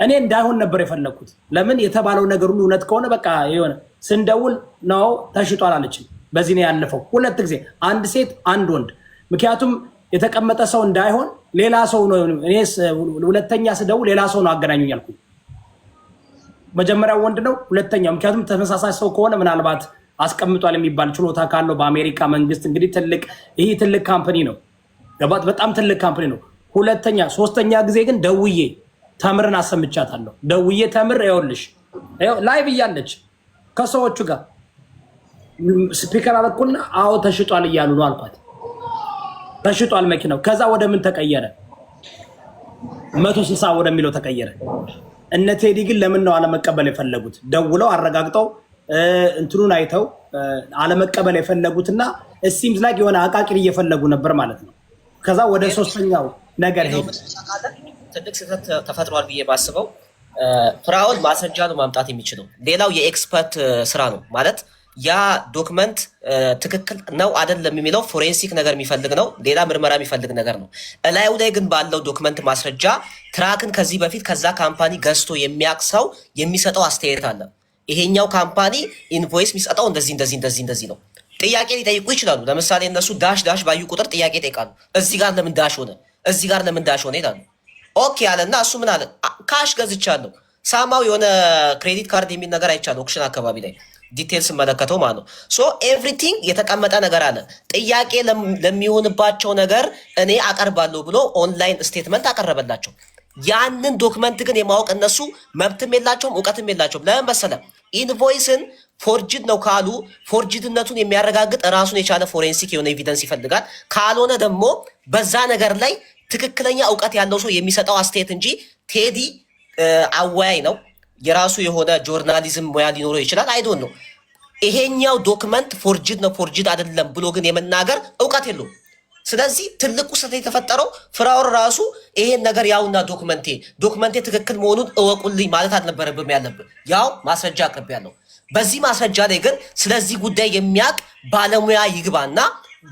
እኔ እንዳይሆን ነበር የፈለኩት። ለምን የተባለው ነገር ሁሉ እውነት ከሆነ በቃ የሆነ ስንደውል ነው ተሽጧል አለችኝ። በዚህ ነው ያለፈው 2 ጊዜ፣ አንድ ሴት አንድ ወንድ። ምክንያቱም የተቀመጠ ሰው እንዳይሆን ሌላ ሰው ነው። እኔ ሁለተኛ ስደውል ሌላ ሰው ነው አገናኙኝ ያልኩኝ። መጀመሪያው ወንድ ነው፣ ሁለተኛው ምክንያቱም ተመሳሳይ ሰው ከሆነ ምናልባት አስቀምጧል የሚባል ችሎታ ካለው በአሜሪካ መንግስት እንግዲህ ይህ ትልቅ ካምፓኒ ነው፣ በጣም ትልቅ ካምፓኒ ነው። ሶስተኛ ጊዜ ግን ደውዬ ተምርን አሰምቻታለሁ። ደውዬ ተምር ይኸውልሽ ላይቭ እያለች ከሰዎቹ ጋር ስፒከር አለኩና አዎ ተሽጧል እያሉ ነው አልኳት። ተሽጧል መኪናው። ከዛ ወደ ምን ተቀየረ? 160 ወደሚለው ተቀየረ። እነ ቴዲ ግን ለምን ነው አለመቀበል የፈለጉት? ደውለው አረጋግጠው እንትኑን አይተው አለመቀበል የፈለጉትና ሲምስ ላይክ የሆነ አቃቂር እየፈለጉ ነበር ማለት ነው። ከዛ ወደ ሶስተኛው ነገር ሄዱ። ትልቅ ስህተት ተፈጥሯል ብዬ ባስበው ፍራኦል ማስረጃ ነው ማምጣት የሚችለው። ሌላው የኤክስፐርት ስራ ነው ማለት ያ ዶክመንት ትክክል ነው አይደለም የሚለው ፎሬንሲክ ነገር የሚፈልግ ነው። ሌላ ምርመራ የሚፈልግ ነገር ነው። እላዩ ላይ ግን ባለው ዶክመንት ማስረጃ ትራክን ከዚህ በፊት ከዛ ካምፓኒ ገዝቶ የሚያቅሰው የሚሰጠው አስተያየት አለ። ይሄኛው ካምፓኒ ኢንቮይስ የሚሰጠው እንደዚህ ነው። ጥያቄ ሊጠይቁ ይችላሉ። ለምሳሌ እነሱ ዳሽ ዳሽ ባዩ ቁጥር ጥያቄ ይጠይቃሉ። እዚህ ጋር ለምን ዳሽ ሆነ፣ እዚህ ጋር ለምን ዳሽ ሆነ ይላሉ። ኦኬ አለና እሱ ምን አለ? ካሽ ገዝቻለሁ፣ ሳማው የሆነ ክሬዲት ካርድ የሚል ነገር አይቻለሁ ኦክሽን አካባቢ ላይ ዲቴል ስመለከተው ማለት ነው። ሶ ኤቭሪቲንግ የተቀመጠ ነገር አለ። ጥያቄ ለሚሆንባቸው ነገር እኔ አቀርባለሁ ብሎ ኦንላይን ስቴትመንት አቀረበላቸው። ያንን ዶክመንት ግን የማወቅ እነሱ መብትም የላቸውም እውቀትም የላቸውም። ለምን መሰለህ? ኢንቮይስን ፎርጅድ ነው ካሉ ፎርጅድነቱን የሚያረጋግጥ ራሱን የቻለ ፎሬንሲክ የሆነ ኤቪደንስ ይፈልጋል። ካልሆነ ደግሞ በዛ ነገር ላይ ትክክለኛ እውቀት ያለው ሰው የሚሰጠው አስተያየት እንጂ ቴዲ አወያይ ነው፣ የራሱ የሆነ ጆርናሊዝም ሙያ ሊኖረው ይችላል። አይዶን ነው ይሄኛው ዶክመንት ፎርጅድ ነው ፎርጅድ አይደለም ብሎ ግን የመናገር እውቀት የለውም። ስለዚህ ትልቁ ስህተት የተፈጠረው ፍራኦል ራሱ ይሄን ነገር ያውና ዶክመንቴ ትክክል መሆኑን እወቁልኝ ማለት አልነበረብም ያለብን። ያው ማስረጃ አቅርቤያለሁ። በዚህ ማስረጃ ላይ ግን ስለዚህ ጉዳይ የሚያውቅ ባለሙያ ይግባና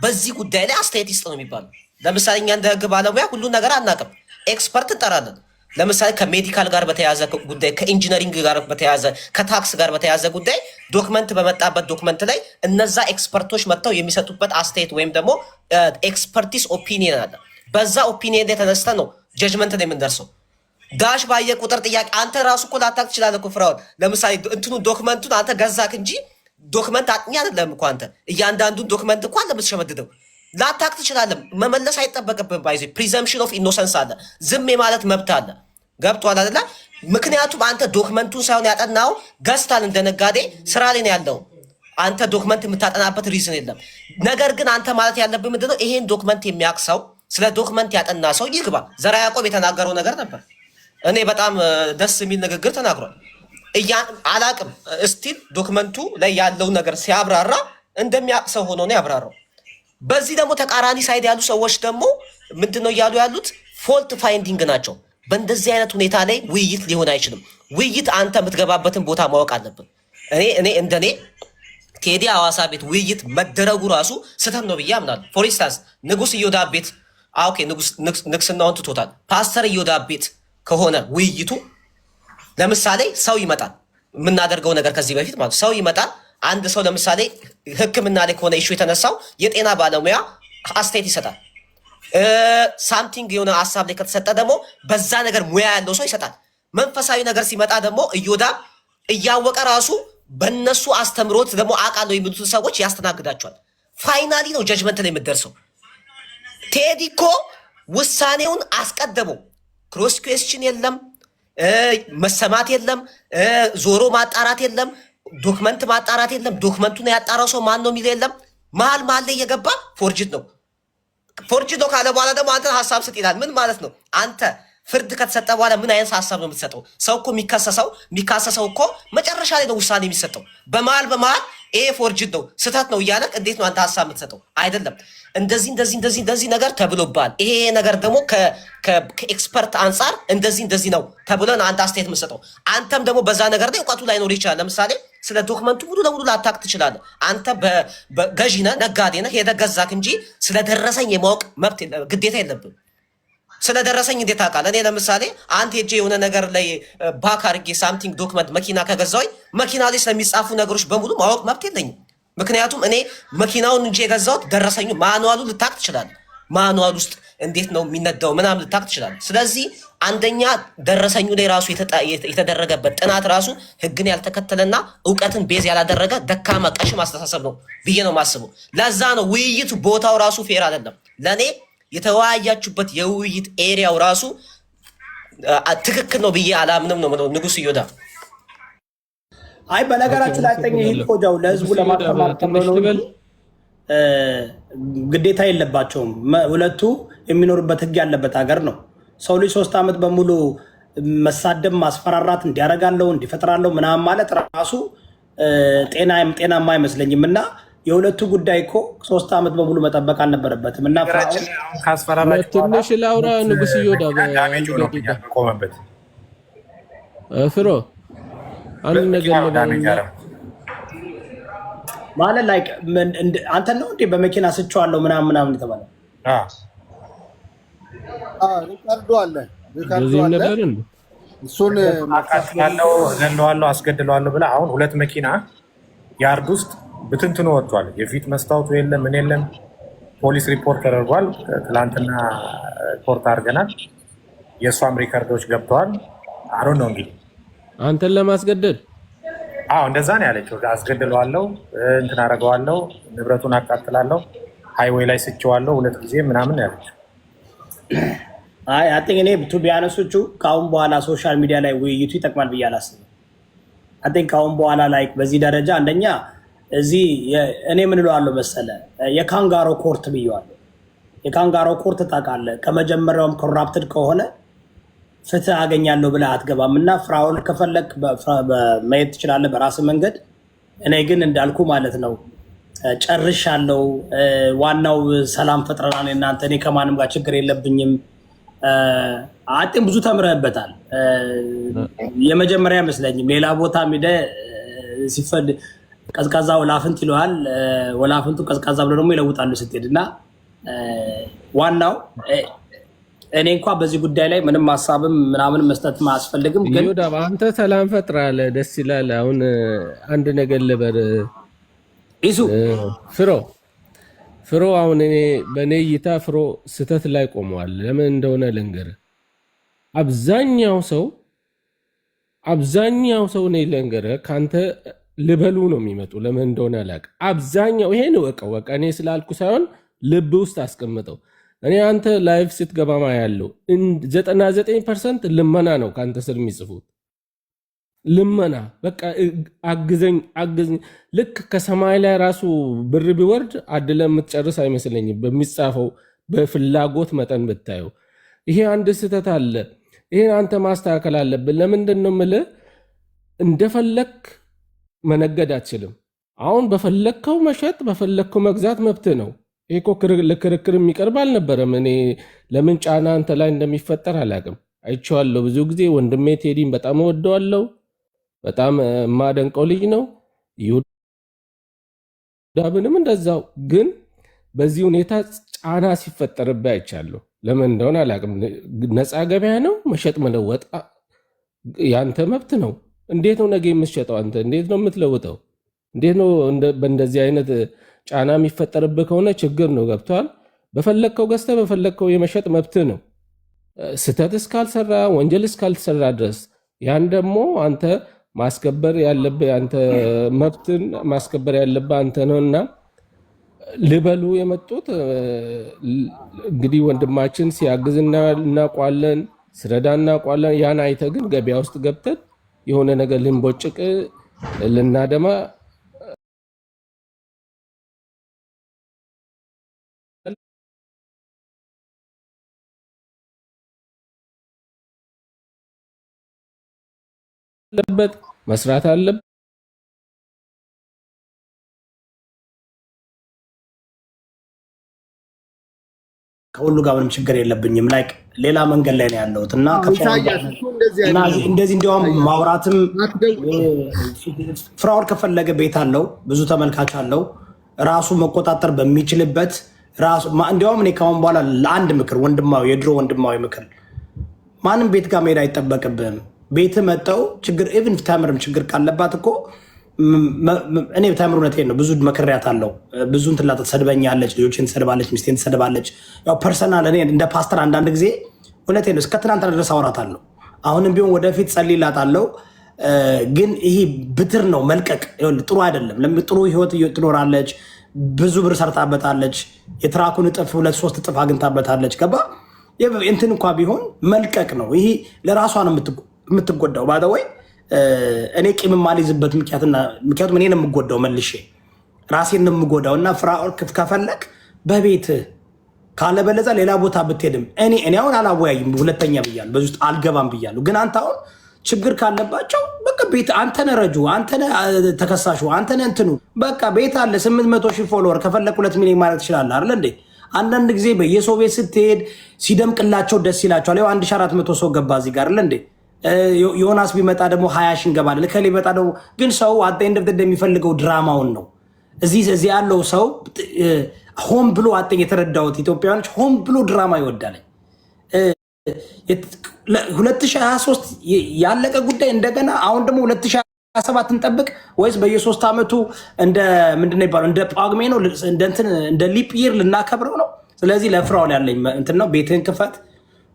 በዚህ ጉዳይ ላይ አስተያየት ይስጥ ነው የሚባለው። ለምሳሌ እኛ እንደ ህግ ባለሙያ ሁሉን ነገር አናውቅም፣ ኤክስፐርት እንጠራለን። ለምሳሌ ከሜዲካል ጋር በተያያዘ ጉዳይ፣ ከኢንጂነሪንግ ጋር በተያያዘ፣ ከታክስ ጋር በተያያዘ ጉዳይ ዶክመንት በመጣበት ዶክመንት ላይ እነዛ ኤክስፐርቶች መጥተው የሚሰጡበት አስተያየት ወይም ደግሞ ኤክስፐርቲስ ኦፒኒየን አለ። በዛ ኦፒኒየን ላይ ተነስተ ነው ጀጅመንት ላይ የምንደርሰው። ዳሽ ባየ ቁጥር ጥያቄ አንተ ራሱ እኮ ላታውቅ ትችላለህ እኮ ፍራኦል። ለምሳሌ እንትኑ ዶክመንቱን አንተ ገዛክ እንጂ ዶክመንት አጥኚ አይደለም እኮ አንተ። እያንዳንዱን ዶክመንት እኮ ለምትሸመድደው ላታውቅ ትችላለህ። መመለስ አይጠበቅብህም። ባይዘ ፕሪዘምፕሽን ኦፍ ኢኖሰንስ አለ፣ ዝም የማለት መብት አለ። ገብቶሃል አይደለ? ምክንያቱም አንተ ዶክመንቱን ሳይሆን ያጠናው ገዝታል። እንደ ነጋዴ ስራ ላይ ነው ያለው። አንተ ዶክመንት የምታጠናበት ሪዝን የለም። ነገር ግን አንተ ማለት ያለብህ ምንድነው? ይሄን ዶክመንት የሚያውቅ ሰው፣ ስለ ዶክመንት ያጠና ሰው ይግባ። ዘርዓ ያዕቆብ የተናገረው ነገር ነበር። እኔ በጣም ደስ የሚል ንግግር ተናግሯል። አላቅም እስቲል ዶክመንቱ ላይ ያለው ነገር ሲያብራራ እንደሚያውቅ ሰው ሆኖ ነው ያብራራው። በዚህ ደግሞ ተቃራኒ ሳይድ ያሉ ሰዎች ደግሞ ምንድነው እያሉ ያሉት? ፎልት ፋይንዲንግ ናቸው። በእንደዚህ አይነት ሁኔታ ላይ ውይይት ሊሆን አይችልም። ውይይት አንተ የምትገባበትን ቦታ ማወቅ አለብን። እንደኔ ቴዲ ሐዋሳ ቤት ውይይት መደረጉ ራሱ ስህተት ነው ብዬ አምናለሁ። ፎር ኢንስታንስ ንጉስ ኢዮዳብ ቤት ኦኬ፣ ንግስናውን ትቶታል። ፓስተር ኢዮዳብ ቤት ከሆነ ውይይቱ ለምሳሌ ሰው ይመጣል፣ የምናደርገው ነገር ከዚህ በፊት ማለት ሰው ይመጣል። አንድ ሰው ለምሳሌ ሕክምና ላይ ከሆነ ኢሹ የተነሳው የጤና ባለሙያ አስተያየት ይሰጣል። ሳምቲንግ የሆነ ሀሳብ ላይ ከተሰጠ ደግሞ በዛ ነገር ሙያ ያለው ሰው ይሰጣል። መንፈሳዊ ነገር ሲመጣ ደግሞ ኢዮዳብ እያወቀ ራሱ በእነሱ አስተምሮት ደግሞ አውቃለሁ የሚሉትን ሰዎች ያስተናግዳቸዋል። ፋይናሊ ነው ጀጅመንት ላይ የምትደርሰው። ቴዲ እኮ ውሳኔውን አስቀደመው። ክሮስ ኩዌስችን የለም፣ መሰማት የለም፣ ዞሮ ማጣራት የለም፣ ዶክመንት ማጣራት የለም። ዶክመንቱን ያጣራው ሰው ማን ነው የሚል የለም። መሀል ላይ እየገባ ፎርጅድ ነው ካለ በኋላ ደግሞ አንተ ሀሳብ ስጥ ይላል። ምን ማለት ነው? አንተ ፍርድ ከተሰጠ በኋላ ምን አይነት ሀሳብ ነው የምትሰጠው? ሰው እኮ የሚካሰሰው እኮ መጨረሻ ላይ ነው ውሳኔ የሚሰጠው። በመሀል ይሄ ፎርጅድ ነው ስህተት ነው እያለ እንዴት ነው አንተ ሀሳብ የምትሰጠው? አይደለም እንደዚህ ነገር ተብሎባል፣ ይሄ ነገር ደግሞ ከኤክስፐርት አንጻር እንደዚህ ነው ተብሎን አንተ አስተያየት የምትሰጠው። አንተም ደግሞ በዛ ነገር ላይ እውቀቱ ላይኖር ይችላል። ለምሳሌ ስለ ዶክመንቱ ሙሉ ለሙሉ ላታውቅ ትችላለህ። አንተ ገዢ ነህ፣ ነጋዴ ነህ፣ ሄደህ ገዛክ እንጂ ስለደረሰኝ የማወቅ መብት ግዴታ የለብን። ስለደረሰኝ እንዴት ታውቃለህ? እኔ ለምሳሌ አንተ ሄጄ የሆነ ነገር ላይ ባክ አድርጌ ሳምቲንግ ዶክመንት መኪና ከገዛሁኝ መኪና ላይ ስለሚጻፉ ነገሮች በሙሉ ማወቅ መብት የለኝም። ምክንያቱም እኔ መኪናውን እንጂ የገዛሁት ደረሰኙ ማኑዋሉ ልታውቅ ትችላለህ። ማኑዋል ውስጥ እንዴት ነው የሚነዳው ምናምን ልታውቅ ትችላለህ። ስለዚህ አንደኛ ደረሰኙ ላይ ራሱ የተደረገበት ጥናት ራሱ ሕግን ያልተከተለና እውቀትን ቤዝ ያላደረገ ደካማ ቀሽም አስተሳሰብ ነው ብዬ ነው የማስበው። ለዛ ነው ውይይቱ ቦታው ራሱ ፌር አይደለም። ለእኔ የተወያያችሁበት የውይይት ኤሪያው ራሱ ትክክል ነው ብዬ አላምንም ነው ንጉስ ኢዮዳብ። አይ በነገራችሁ ላይ ጠኝ ይቆጃው ለህዝቡ ለማስተማር ተብሎ ግዴታ የለባቸውም። ሁለቱ የሚኖርበት ህግ ያለበት ሀገር ነው። ሰው ልጅ 3 ዓመት በሙሉ መሳደብ ማስፈራራት እንዲያረጋለው እንዲፈጥራለው ምናምን ማለት ራሱ ጤናማ አይመስለኝም እና የሁለቱ ጉዳይ እኮ 3 ዓመት በሙሉ መጠበቅ አልነበረበትም እና ትንሽ ላውራ ንጉስ ይወዳ ቆመበት ፍሮ አንድ ነገር ማለት ላይክ አንተ ነው እንዴ በመኪና ስጫዋለሁ ምናምን የተባለ ሪካርዶ አለ ነበር እንዴ እሱን አቃጥላለሁ ገለዋለሁ አስገድለዋለሁ ብለህ አሁን 2 መኪና ያርድ ውስጥ ብትንትኑ ወጥቷል። የፊት መስታወቱ የለም ምን የለም። ፖሊስ ሪፖርት ተደርጓል። ትላንትና ሪፖርት አድርገናል። የእሷም ሪከርዶች ገብተዋል። አሮን ነው እንግዲህ አንተን ለማስገደድ እንደዛ ነው ያለችው። አስገድለዋለሁ እንትን አደርገዋለሁ ንብረቱን አቃጥላለሁ ሃይዌይ ላይ ስቼዋለሁ 2 ጊዜ ምናምን ያለችው። አይ እኔ ቱ ቢያነሱቹ ከአሁን በኋላ ሶሻል ሚዲያ ላይ ውይይቱ ይጠቅማል ብዬ አላስብም። ከአሁን በኋላ ላይ በዚህ ደረጃ አንደኛ እዚህ እኔ ምን እለዋለሁ መሰለ የካንጋሮ ኮርት ብየዋለሁ። የካንጋሮ ኮርት ታውቃለህ፣ ከመጀመሪያውም ኮራፕትድ ከሆነ ፍትህ አገኛለሁ ብለህ አትገባም እና ፍራውን ከፈለክ ማየት ትችላለህ በራስህ መንገድ። እኔ ግን እንዳልኩ ማለት ነው ጨርሻለሁ። ዋናው ሰላም ፈጥረናል እናንተ። እኔ ከማንም ጋር ችግር የለብኝም። ብዙ ተምረህበታል። የመጀመሪያ አይመስለኝም። ሌላ ቦታ ሄደህ ሲፈድ ቀዝቃዛ ወላፍንት ይለዋል። ወላፍንቱ ቀዝቃዛ ብሎ ደግሞ ይለውጣሉ ስትሄድ እና ዋናው እኔ እንኳን በዚህ ጉዳይ ላይ ምንም ሀሳብም ምናምን መስጠት አያስፈልግም። ግን አንተ ሰላም ፈጥራለህ፣ ደስ ይላል። አሁን አንድ ነገር ልበር ይሱ ፍሮ አሁን እኔ በእኔ እይታ ፍሮ ስህተት ላይ ቆመዋል። ለምን እንደሆነ ልንገርህ። አብዛኛው ሰው እኔ ልንገርህ ከአንተ ልበሉ ነው የሚመጡ። ለምን እንደሆነ አላውቅም። አብዛኛው ይሄን እወቀው፣ በቃ እኔ ስላልኩ ሳይሆን ልብ ውስጥ አስቀምጠው። እኔ አንተ ላይፍ ስትገባማ ያለው 99% ልመና ነው ከአንተ ስር የሚጽፉት። ልመና በቃ አግዘኝ። ልክ ከሰማይ ላይ ራሱ ብር ቢወርድ አድለ የምትጨርስ አይመስለኝም በሚጻፈው በፍላጎት መጠን ብታየው። ይሄ አንድ ስህተት አለ። ይሄን አንተ ማስተካከል አለብን። ለምንድን ነው የምልህ እንደፈለክ መነገድ አትችልም። አሁን በፈለከው መሸጥ በፈለከው መግዛት መብት ነው። ይሄ እኮ ለክርክር የሚቀርብ አልነበረም። እኔ ለምን ጫና አንተ ላይ እንደሚፈጠር አላውቅም። አይቼዋለሁ ብዙ ጊዜ። ወንድሜ ቴዲን በጣም እወደዋለሁ። በጣም የማደንቀው ልጅ ነው። ይሁዳብንም እንደዛው። ግን በዚህ ሁኔታ ጫና ሲፈጠርብህ አይቻለሁ። ለምን እንደሆነ አላውቅም። ነፃ ገበያ ነው። መሸጥ መለወጥ ያንተ መብት ነው። እንዴት ነው ነገ የምትሸጠው? አንተ እንዴት ነው የምትለውጠው? እንዴት ነው በእንደዚህ አይነት ጫና የሚፈጠርብህ ከሆነ ችግር ነው። ገብቷል? በፈለግከው ገዝተህ በፈለግከው የመሸጥ መብት ነው። ስህተት እስካልሰራ ወንጀል እስካልሰራ ድረስ ያን ደግሞ አንተ ማስከበር ያለብህ አንተ መብትን ማስከበር ያለብህ አንተ ነውና ልበሉ የመጡት እንግዲህ ወንድማችን ሲያግዝ እናውቋለን፣ ስረዳ እናውቋለን። ያን አይተህ ግን ገበያ ውስጥ ገብተን የሆነ ነገር ልንቦጭቅ ልናደማ አለበት መስራት አለበት። ከሁሉ ጋር ምንም ችግር የለብኝም። ላይክ ሌላ መንገድ ላይ ነው ያለሁት እና እንደዚህ እንዲያውም ማውራትም ፍራኦል ከፈለገ ቤት አለው፣ ብዙ ተመልካች አለው፣ ራሱ መቆጣጠር በሚችልበት ራሱ እንዲያውም እኔ ካሁን በኋላ ለአንድ ምክር ወንድማዊ የድሮ ወንድማዊ ምክር ማንም ቤት ጋር መሄድ አይጠበቅብህም። ቤት መጠው ችግር ኢቭን ተምርም ችግር ካለባት እኮ እኔ ተምር እውነቴን ነው ብዙ መክሪያት አለው። ብዙ እንትን ላታ ትሰድበኛለች፣ ልጆችን ትሰድባለች፣ ሚስቴን ትሰድባለች። ያው ፐርሰናል እኔ እንደ ፓስተር አንዳንድ ጊዜ እውነቴን ነው እስከ ትናንትና ድረስ አወራታለሁ። አሁንም ቢሆን ወደፊት ጸልይላታለሁ። ግን ይሄ ብትር ነው መልቀቅ ጥሩ አይደለም። ጥሩ ህይወት ትኖራለች፣ ብዙ ብር ሰርታበታለች፣ የትራኩን እጥፍ 2-3 እጥፍ አግኝታበታለች። ገባ እንትን እንኳ ቢሆን መልቀቅ ነው። ይሄ ለራሷ ነው የምትጎዳው። ባደወይ እኔ ቂም ማልይዝበት ምክንያቱም እኔ ነው የምጎዳው፣ መልሼ ራሴን ነው የምጎዳው። እና ፍራኦል ከፈለክ በቤት ካለበለዛ ሌላ ቦታ ብትሄድም እኔ አሁን አላወያይም፣ ሁለተኛ ብያለሁ፣ በዚህ ውስጥ አልገባም ብያለሁ። ግን አንተ አሁን ችግር ካለባቸው በቃ ቤት አንተ ነህ ረጁ፣ አንተ ነህ ተከሳሹ፣ አንተ ነህ እንትኑ። በቃ ቤት አለ 800,000 ፎሎወር ከፈለክ 2 ሚሊዮን ማለት ትችላለህ አይደል እንዴ? አንዳንድ ጊዜ በየሰው ቤት ስትሄድ ሲደምቅላቸው ደስ ይላቸዋል። ያው 1400 ሰው ገባ እዚህ ጋር አይደል እንዴ? ዮናስ ቢመጣ ደግሞ 20 ሺህ እንገባለን። ለከሌ ቢመጣ ደግሞ ግን ሰው አት ኤንድ ኦፍ ዘ ዴይ የሚፈልገው ድራማውን ነው። እዚህ ያለው ሰው ሆም ብሎ የተረዳሁት ኢትዮጵያውያኖች ሆም ብሎ ድራማ ይወዳል። 2023 ያለቀ ጉዳይ እንደገና አሁን ደግሞ 2027 እንጠብቅ ወይስ በየ3 ዓመቱ እንደ ምንድን ነው ይባላል እንደ ጳጉሜ ነው እንደ ሊፕ ይር ልናከብረው ነው? ስለዚህ ለፍራኦል ያለኝ እንትን ነው፣ ቤትህን ክፈት።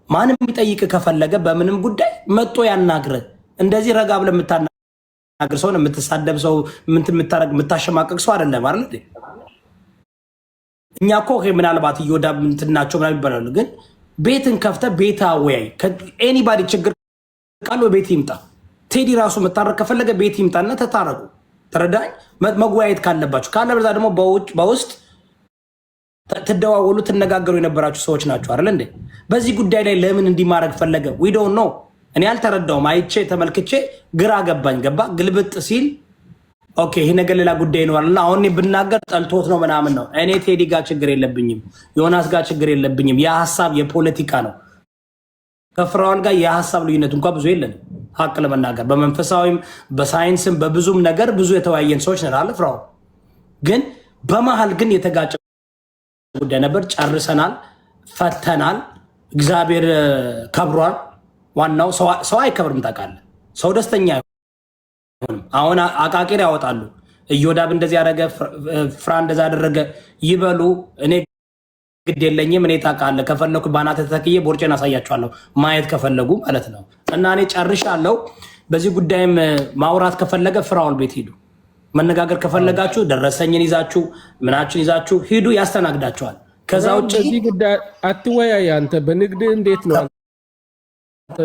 ማንም የሚጠይቅ ከፈለገ በምንም ጉዳይ መጥቶ ያናግረ። እንደዚህ ረጋ ብለህ የምታናግር ሰው የምትሳደብ ሰው የምታሸማቀቅ ሰው አይደለም አይደል? እኛ እኮ ምናልባት እየወዳ እንትናቸው ምናምን ይባላሉ፣ ግን ቤትን ከፍተ ቤት አወያይ። ኤኒባዲ ችግር ቃል ቤት ይምጣ። ቴዲ ራሱ መታረቅ ከፈለገ ቤት ይምጣና ተታረቁ። ተረዳኝ። መወያየት ካለባችሁ ካለ በዛ ደግሞ በውስጥ ትደዋወሉ ትነጋገሩ የነበራችሁ ሰዎች ናቸው አይደል እንዴ? በዚህ ጉዳይ ላይ ለምን እንዲማረግ ፈለገ? ዊ ዶንት ኖ። እኔ አልተረዳውም። አይቼ ተመልክቼ ግራ ገባኝ። ገባ ግልብጥ ሲል ኦኬ ይሄ ነገር ሌላ ጉዳይ ነው አለና አሁን ብናገር ጠልቶት ነው ምናምን ነው። እኔ ቴዲ ጋር ችግር የለብኝም፣ ዮናስ ጋር ችግር የለብኝም። የሀሳብ የፖለቲካ ነው። ከፍራኦል ጋር የሀሳብ ልዩነት እንኳን ብዙ የለንም። ሀቅ ለመናገር በመንፈሳዊም በሳይንስም በብዙም ነገር ብዙ የተወያየን ሰዎች ነን አለ ፍራኦል። ግን በመሀል ግን የተጋጨ ጉዳይ ነበር። ጨርሰናል፣ ፈተናል። እግዚአብሔር ከብሯል። ዋናው ሰው አይከብርም ታውቃለህ። ሰው ደስተኛ አሁን አቃቂር ያወጣሉ። እዮዳብ እንደዚህ ያደረገ ፍራ እንደዛ ያደረገ ይበሉ። እኔ ግድ የለኝም። እኔ ታውቃለህ ከፈለኩ ባናተ ተተክዬ ቦርጬን አሳያቸዋለሁ ማየት ከፈለጉ ማለት ነው። እና እኔ ጨርሻለሁ። በዚህ ጉዳይም ማውራት ከፈለገ ፍራኦል ቤት ሂዱ። መነጋገር ከፈለጋችሁ ደረሰኝን ይዛችሁ ምናችን ይዛችሁ ሂዱ፣ ያስተናግዳችኋል። ከዛ ውጭ እዚህ ጉዳይ አትወያይ። አንተ በንግድ እንዴት ነው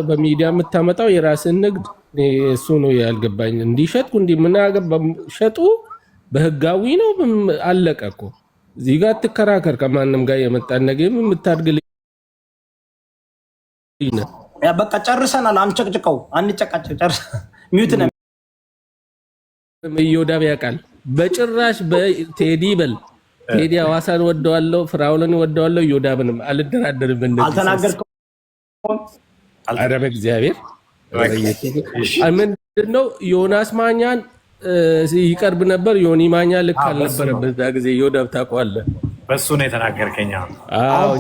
በሚዲያ የምታመጣው የራስን ንግድ? እሱ ነው ያልገባኝ። እንዲሸጥኩ ሸጡ በህጋዊ ነው አለቀ እኮ። እዚህ ጋር ትከራከር ከማንም ጋር የመጣን ነገር የምታድግል በቃ ጨርሰናል። አንጨቅጭቀው አንጨቃጨቅ ጨርሰ ሚዩት ነው። እዮዳብ ያውቃል በጭራሽ በቴዲ በል ቴዲ ሐዋሳን ወደዋለሁ፣ ፍራኦልን ወደዋለሁ፣ እዮዳብንም አልደራደርም። አልተናገርኩም። ኧረ በእግዚአብሔር ምንድነው ዮናስ ማኛን ይቀርብ ነበር። ዮኒ ማኛ ልክ አልነበረም በዛ ጊዜ። እዮዳብ ታውቀዋለህ። በሱ ነው የተናገርከኝ።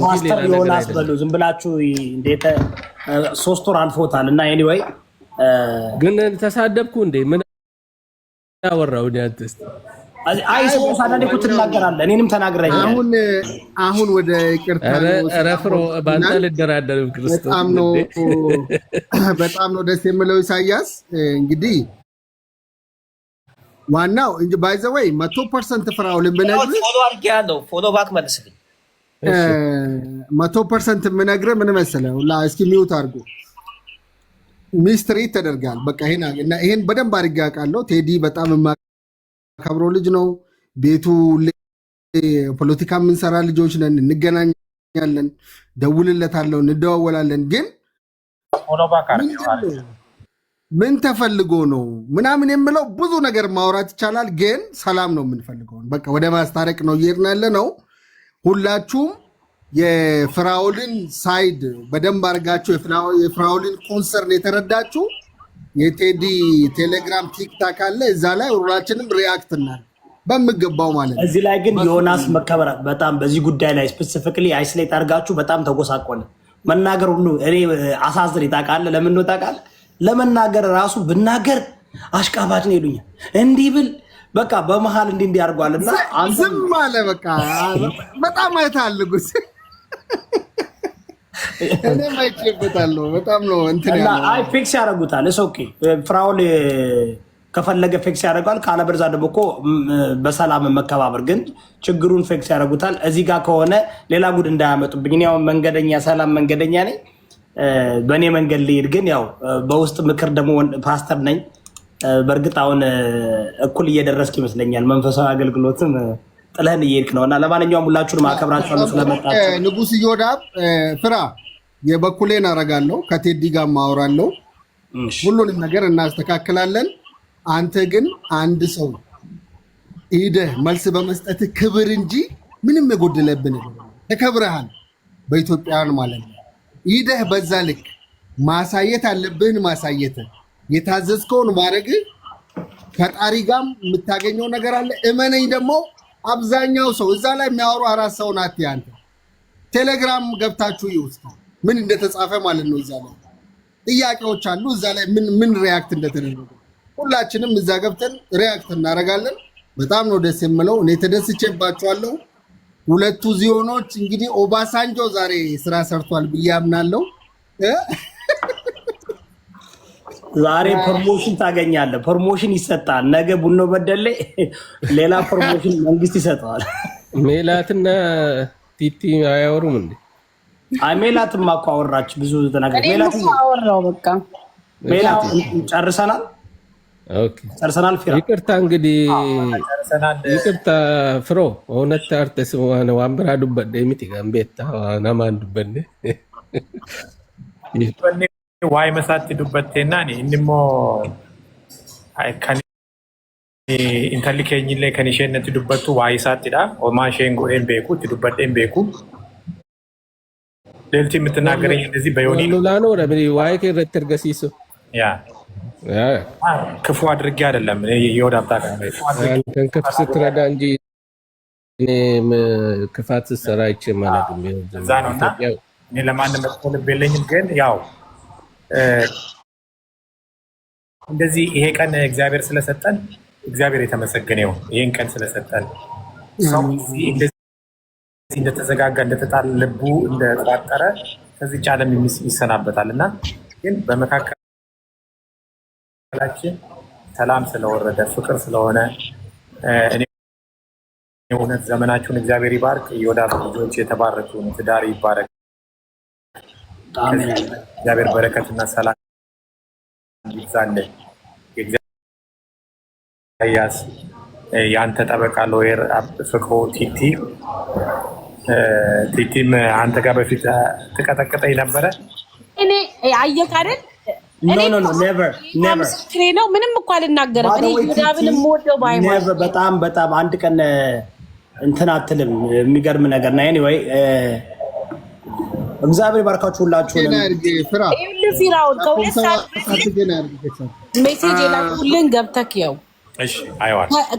ፓስተር ዮናስ በሉ ዝም ብላችሁ እንዴት 3 ወር አልፎታል። እና ኤኒዌይ ግን ተሳደብኩ እንዴ? ምን ያወራው ያንተስ? አይ ሰውስ አንዴ እኮ ትናገራለህ። እኔንም ተናግረኛል። አሁን ወደ ይቅርታ ረፍሮ ባንተ ልደራደርም ክርስቶስ በጣም ነው ደስ የሚለው ኢሳያስ። እንግዲህ ዋናው እንጂ ባይ ዘ ወይ 100% ፍራኦልን ብነግርህ ፎሎ አድርጌያለሁ። ፎሎ ባክ መልስልኝ። 100% የምነግርህ ምን መሰለህ? እስኪ ሚውት አድርጎ ሚስትሪ ተደርጋል። በቃ ይሄን በደንብ አድርጌ አውቃለሁ። ቴዲ በጣም የማከብረው ልጅ ነው። ቤቱ ፖለቲካ የምንሰራ ልጆች ነን፣ እንገናኛለን፣ ደውልለታለሁ፣ እንደዋወላለን። ግን ምን ተፈልጎ ነው ምናምን የምለው ብዙ ነገር ማውራት ይቻላል። ግን ሰላም ነው የምንፈልገው። በቃ ወደ ማስታረቅ ነው እየሄድን ያለ ነው። ሁላችሁም የፍራኦልን ሳይድ በደንብ አድርጋችሁ የፍራኦልን ኮንሰርን የተረዳችሁ የቴዲ ቴሌግራም ቲክታክ አለ፣ እዛ ላይ ሁላችንም ሪአክት እናል በምገባው ማለት ነው። እዚህ ላይ ግን ዮናስ መከበር በጣም በዚህ ጉዳይ ላይ ስፔሲፊካሊ አይስሌት አድርጋችሁ በጣም ተጎሳቆለ። መናገር ሁሉ እኔ አሳዝን ታውቃለህ። ለምን ነው ታውቃለህ? ለመናገር ራሱ ብናገር አሽቃባጭ ነው ይሉኛል። እንዲህ ብል በቃ በመሃል እንዲህ አድርጓልና ዝም አለ። በቃ በጣም አይታልጉስ እኔ ማይችልበታለሁ። በጣም ነው እንትን ያለው። አይ ፊክስ ያደርጉታል። እስ ኦኬ ፍራኦል ከፈለገ ፊክስ ያደርጋል። ካለበለዛ ደግሞ እኮ በሰላም መከባበር። ግን ችግሩን ፊክስ ያደርጉታል። እዚህ ጋር ከሆነ ሌላ ጉድ እንዳያመጡብኝ። እኔ ያው መንገደኛ ሰላም መንገደኛ ነኝ። በእኔ መንገድ ልሄድ። ግን ያው በውስጥ ምክር ደግሞ ፓስተር ነኝ። በእርግጥ አሁን እኩል እየደረስክ ይመስለኛል። መንፈሳዊ አገልግሎትም ጥለህን እየሄድክ ነው። እና ለማንኛውም ሁላችሁንም አከብራችኋለሁ ስለመጣችሁ። ንጉስ እዮዳብ ፍራ የበኩሌን አረጋለሁ። ከቴዲ ጋር ማወራለሁ። ሁሉንም ነገር እናስተካክላለን። አንተ ግን አንድ ሰው ሄደህ መልስ በመስጠት ክብር እንጂ ምንም የጎደለብን ተከብረሃል። በኢትዮጵያውያን ማለት ነው። ሄደህ በዛ ልክ ማሳየት አለብህን። ማሳየት የታዘዝከውን ማድረግ ፈጣሪ ጋም የምታገኘው ነገር አለ። እመነኝ ደግሞ አብዛኛው ሰው እዛ ላይ የሚያወሩ 4 ሰው ናት። ያንተ ቴሌግራም ገብታችሁ ይውስጥ ምን እንደተጻፈ ማለት ነው። እዛ ላይ ጥያቄዎች አሉ። እዛ ላይ ምን ሪያክት እንደተደረገ ሁላችንም እዛ ገብተን ሪያክት እናደርጋለን። በጣም ነው ደስ የምለው። እኔ ተደስቼባቸዋለሁ። ሁለቱ ዚዮኖች እንግዲህ ኦባሳንጆ ዛሬ ስራ ሰርቷል ብዬ አምናለሁ። ዛሬ ፕሮሞሽን ታገኛለህ። ፕሮሞሽን ይሰጣል። ነገ ቡኖ በደሌ ሌላ ፕሮሞሽን መንግስት ይሰጠዋል። ሜላትና ቲቲ አያወሩም እንዴ? አይ ሜላትማ እኮ አወራች ብዙ ተናገረ። ሜላት አወራው በቃ ሜላት ጨርሰናል። ኦኬ ጨርሰናል። ፊራ ይቅርታ እንግዲህ ይቅርታ ፍሮ ሆነታ አርተስ ዋና ዋምብራ ዱበደ ሚቲ ጋምቤታ ናማን ዱበደ ዋይ መሳት ዱበቴና እንሞ ከኒ ኢንተሊኬኝሌ ከኒሼነት ዱበቱ ዋይ ሳትዳ ኦማሼን ጎኤን ቤኩ ዱበደን ቤኩ ሌልቲ የምትናገረኝ እንደዚህ በዮኒ ሉላኖ ረብሪ ዋይ ከረተርገሲሶ ያ ክፉ አድርጌ አይደለም ይወዳ አንተን ክፉ ስትረዳ እንጂ እኔም ክፋት ስትሰራ አይቼ ማለት ነው። እዛ ነውና እኔ ለማንም መጥፎ ልብ የለኝም። ግን ያው እንደዚህ ይሄ ቀን እግዚአብሔር ስለሰጠን እግዚአብሔር የተመሰገነ ይሁን። ይሄን ቀን ስለሰጠን ሰው እንደዚህ እንደተዘጋጋ እንደተጣለ ልቡ እንደተቋጠረ ከዚህ ዓለም ይሰናበታል እና ግን በመካከል ሰላም ስለወረደ ፍቅር ስለሆነ እኔ እውነት ዘመናችሁን እግዚአብሔር ይባርክ። የወዳጅ ልጆች የተባረኩ ትዳር ይባረክ። እግዚአብሔር በረከትና ሰላም ይብዛልህ። ያስ ያንተ ጠበቃ ሎየር ፍቅሩ ቲቲም አንተ ጋር በፊት ተቀጠቀጠኝ ነበረ። እኔ አየህ አይደል ነው ምንም እኮ አልናገርም። እኔ ይሁዳብን የምወደው ባይሞት በጣም አንድ ቀን እንትን አትልም። የሚገርም ነገር ነው። ኤኒዌይ እግዚአብሔር ባርካችሁ ሁላችሁ። ፊራውን ከሁለት ሰዓት ሜሴጅ የላኩልን ገብተህ ያው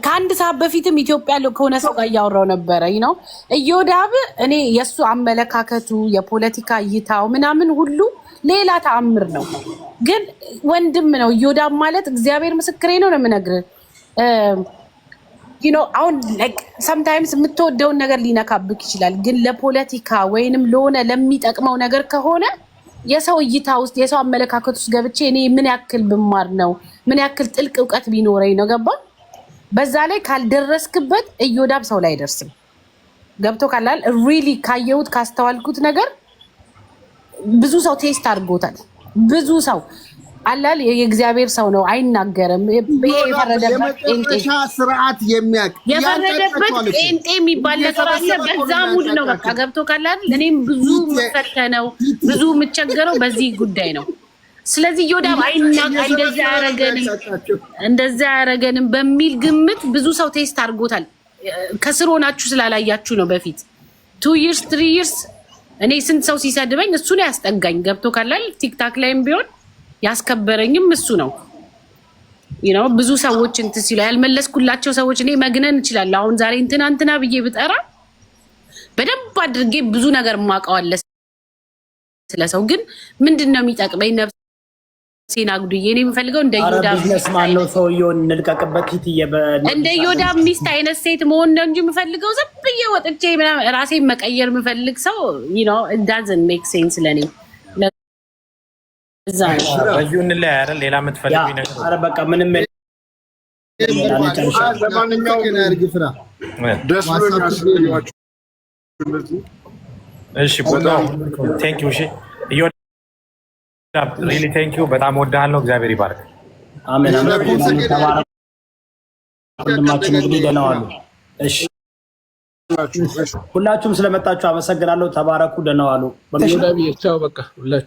ከአንድ ሰዓት በፊትም ኢትዮጵያ ከሆነ ሰው ጋር እያወራው ነበረ ነው እዮዳብ። እኔ የእሱ አመለካከቱ የፖለቲካ እይታው ምናምን ሁሉ ሌላ ተአምር ነው። ግን ወንድም ነው እዮዳብ ማለት እግዚአብሔር ምስክሬ ነው ነው የምነግርህ። አሁን ሰምታይምስ የምትወደውን ነገር ሊነካብክ ይችላል። ግን ለፖለቲካ ወይንም ለሆነ ለሚጠቅመው ነገር ከሆነ የሰው እይታ ውስጥ የሰው አመለካከት ውስጥ ገብቼ እኔ ምን ያክል ብማር ነው ምን ያክል ጥልቅ እውቀት ቢኖረኝ ነው ገባ። በዛ ላይ ካልደረስክበት እዮዳብ ሰው ላይ አይደርስም። ገብቶ ካላል ሪሊ ካየሁት ካስተዋልኩት ነገር ብዙ ሰው ቴስት አድርጎታል። ብዙ ሰው አላል የእግዚአብሔር ሰው ነው አይናገርም። የፈረደበት ስርዓት የፈረደበት ጴንጤ የሚባል ነገር አለ። በዛ ሙድ ነው በቃ ገብቶ ካላል። እኔም ብዙ መፈተነው ብዙ የምቸገረው በዚህ ጉዳይ ነው። ስለዚህ እዮዳብ እንደዛ ያረገንም በሚል ግምት ብዙ ሰው ቴስት አድርጎታል። ከስር ሆናችሁ ስላላያችሁ ነው። በፊት 2 years 3 years እኔ ስንት ሰው ሲሰድበኝ እሱ ነው ያስጠጋኝ። ገብቶ ካላል ቲክታክ ላይም ቢሆን ያስከበረኝም እሱ ነው። ብዙ ሰዎች እንትን ሲሉ ያልመለስኩላቸው ሰዎች እኔ መግነን እችላለሁ። አሁን ዛሬ እንትና ብዬ ብጠራ በደንብ አድርጌ ብዙ ነገር ማውቀዋለ ስለሰው። ግን ምንድነው የሚጠቅመኝ? ነፍሴን አጉድዬ እኔ የምፈልገው እንደ እዮዳብ ቢዝነስማን ነው ሰውየውን እንልቀቅበት። እንደ እዮዳብ ሚስት አይነት ሴት መሆን ነው እንጂ የምፈልገው ዝም ብዬ ወጥቼ ራሴን መቀየር የምፈልግ ሰው it doesn't make sense ለኔ። በዚሁ እንለያ አይደል? ሌላ የምትፈልጉኝ ነገር? ኧረ በቃ ምንም እሺ ቦታው ቴንክ ዩ። እሺ ሪሊ ቴንክ ዩ። በጣም ወዳለሁ። እግዚአብሔር ይባርክ። አሜን አሜን። ወንድማችን እንግዲህ ደህና ዋሉ። እሺ ሁላችሁም ስለመጣችሁ አመሰግናለሁ። ተባረኩ። ደህና ዋሉ። በቃ ሁላችሁ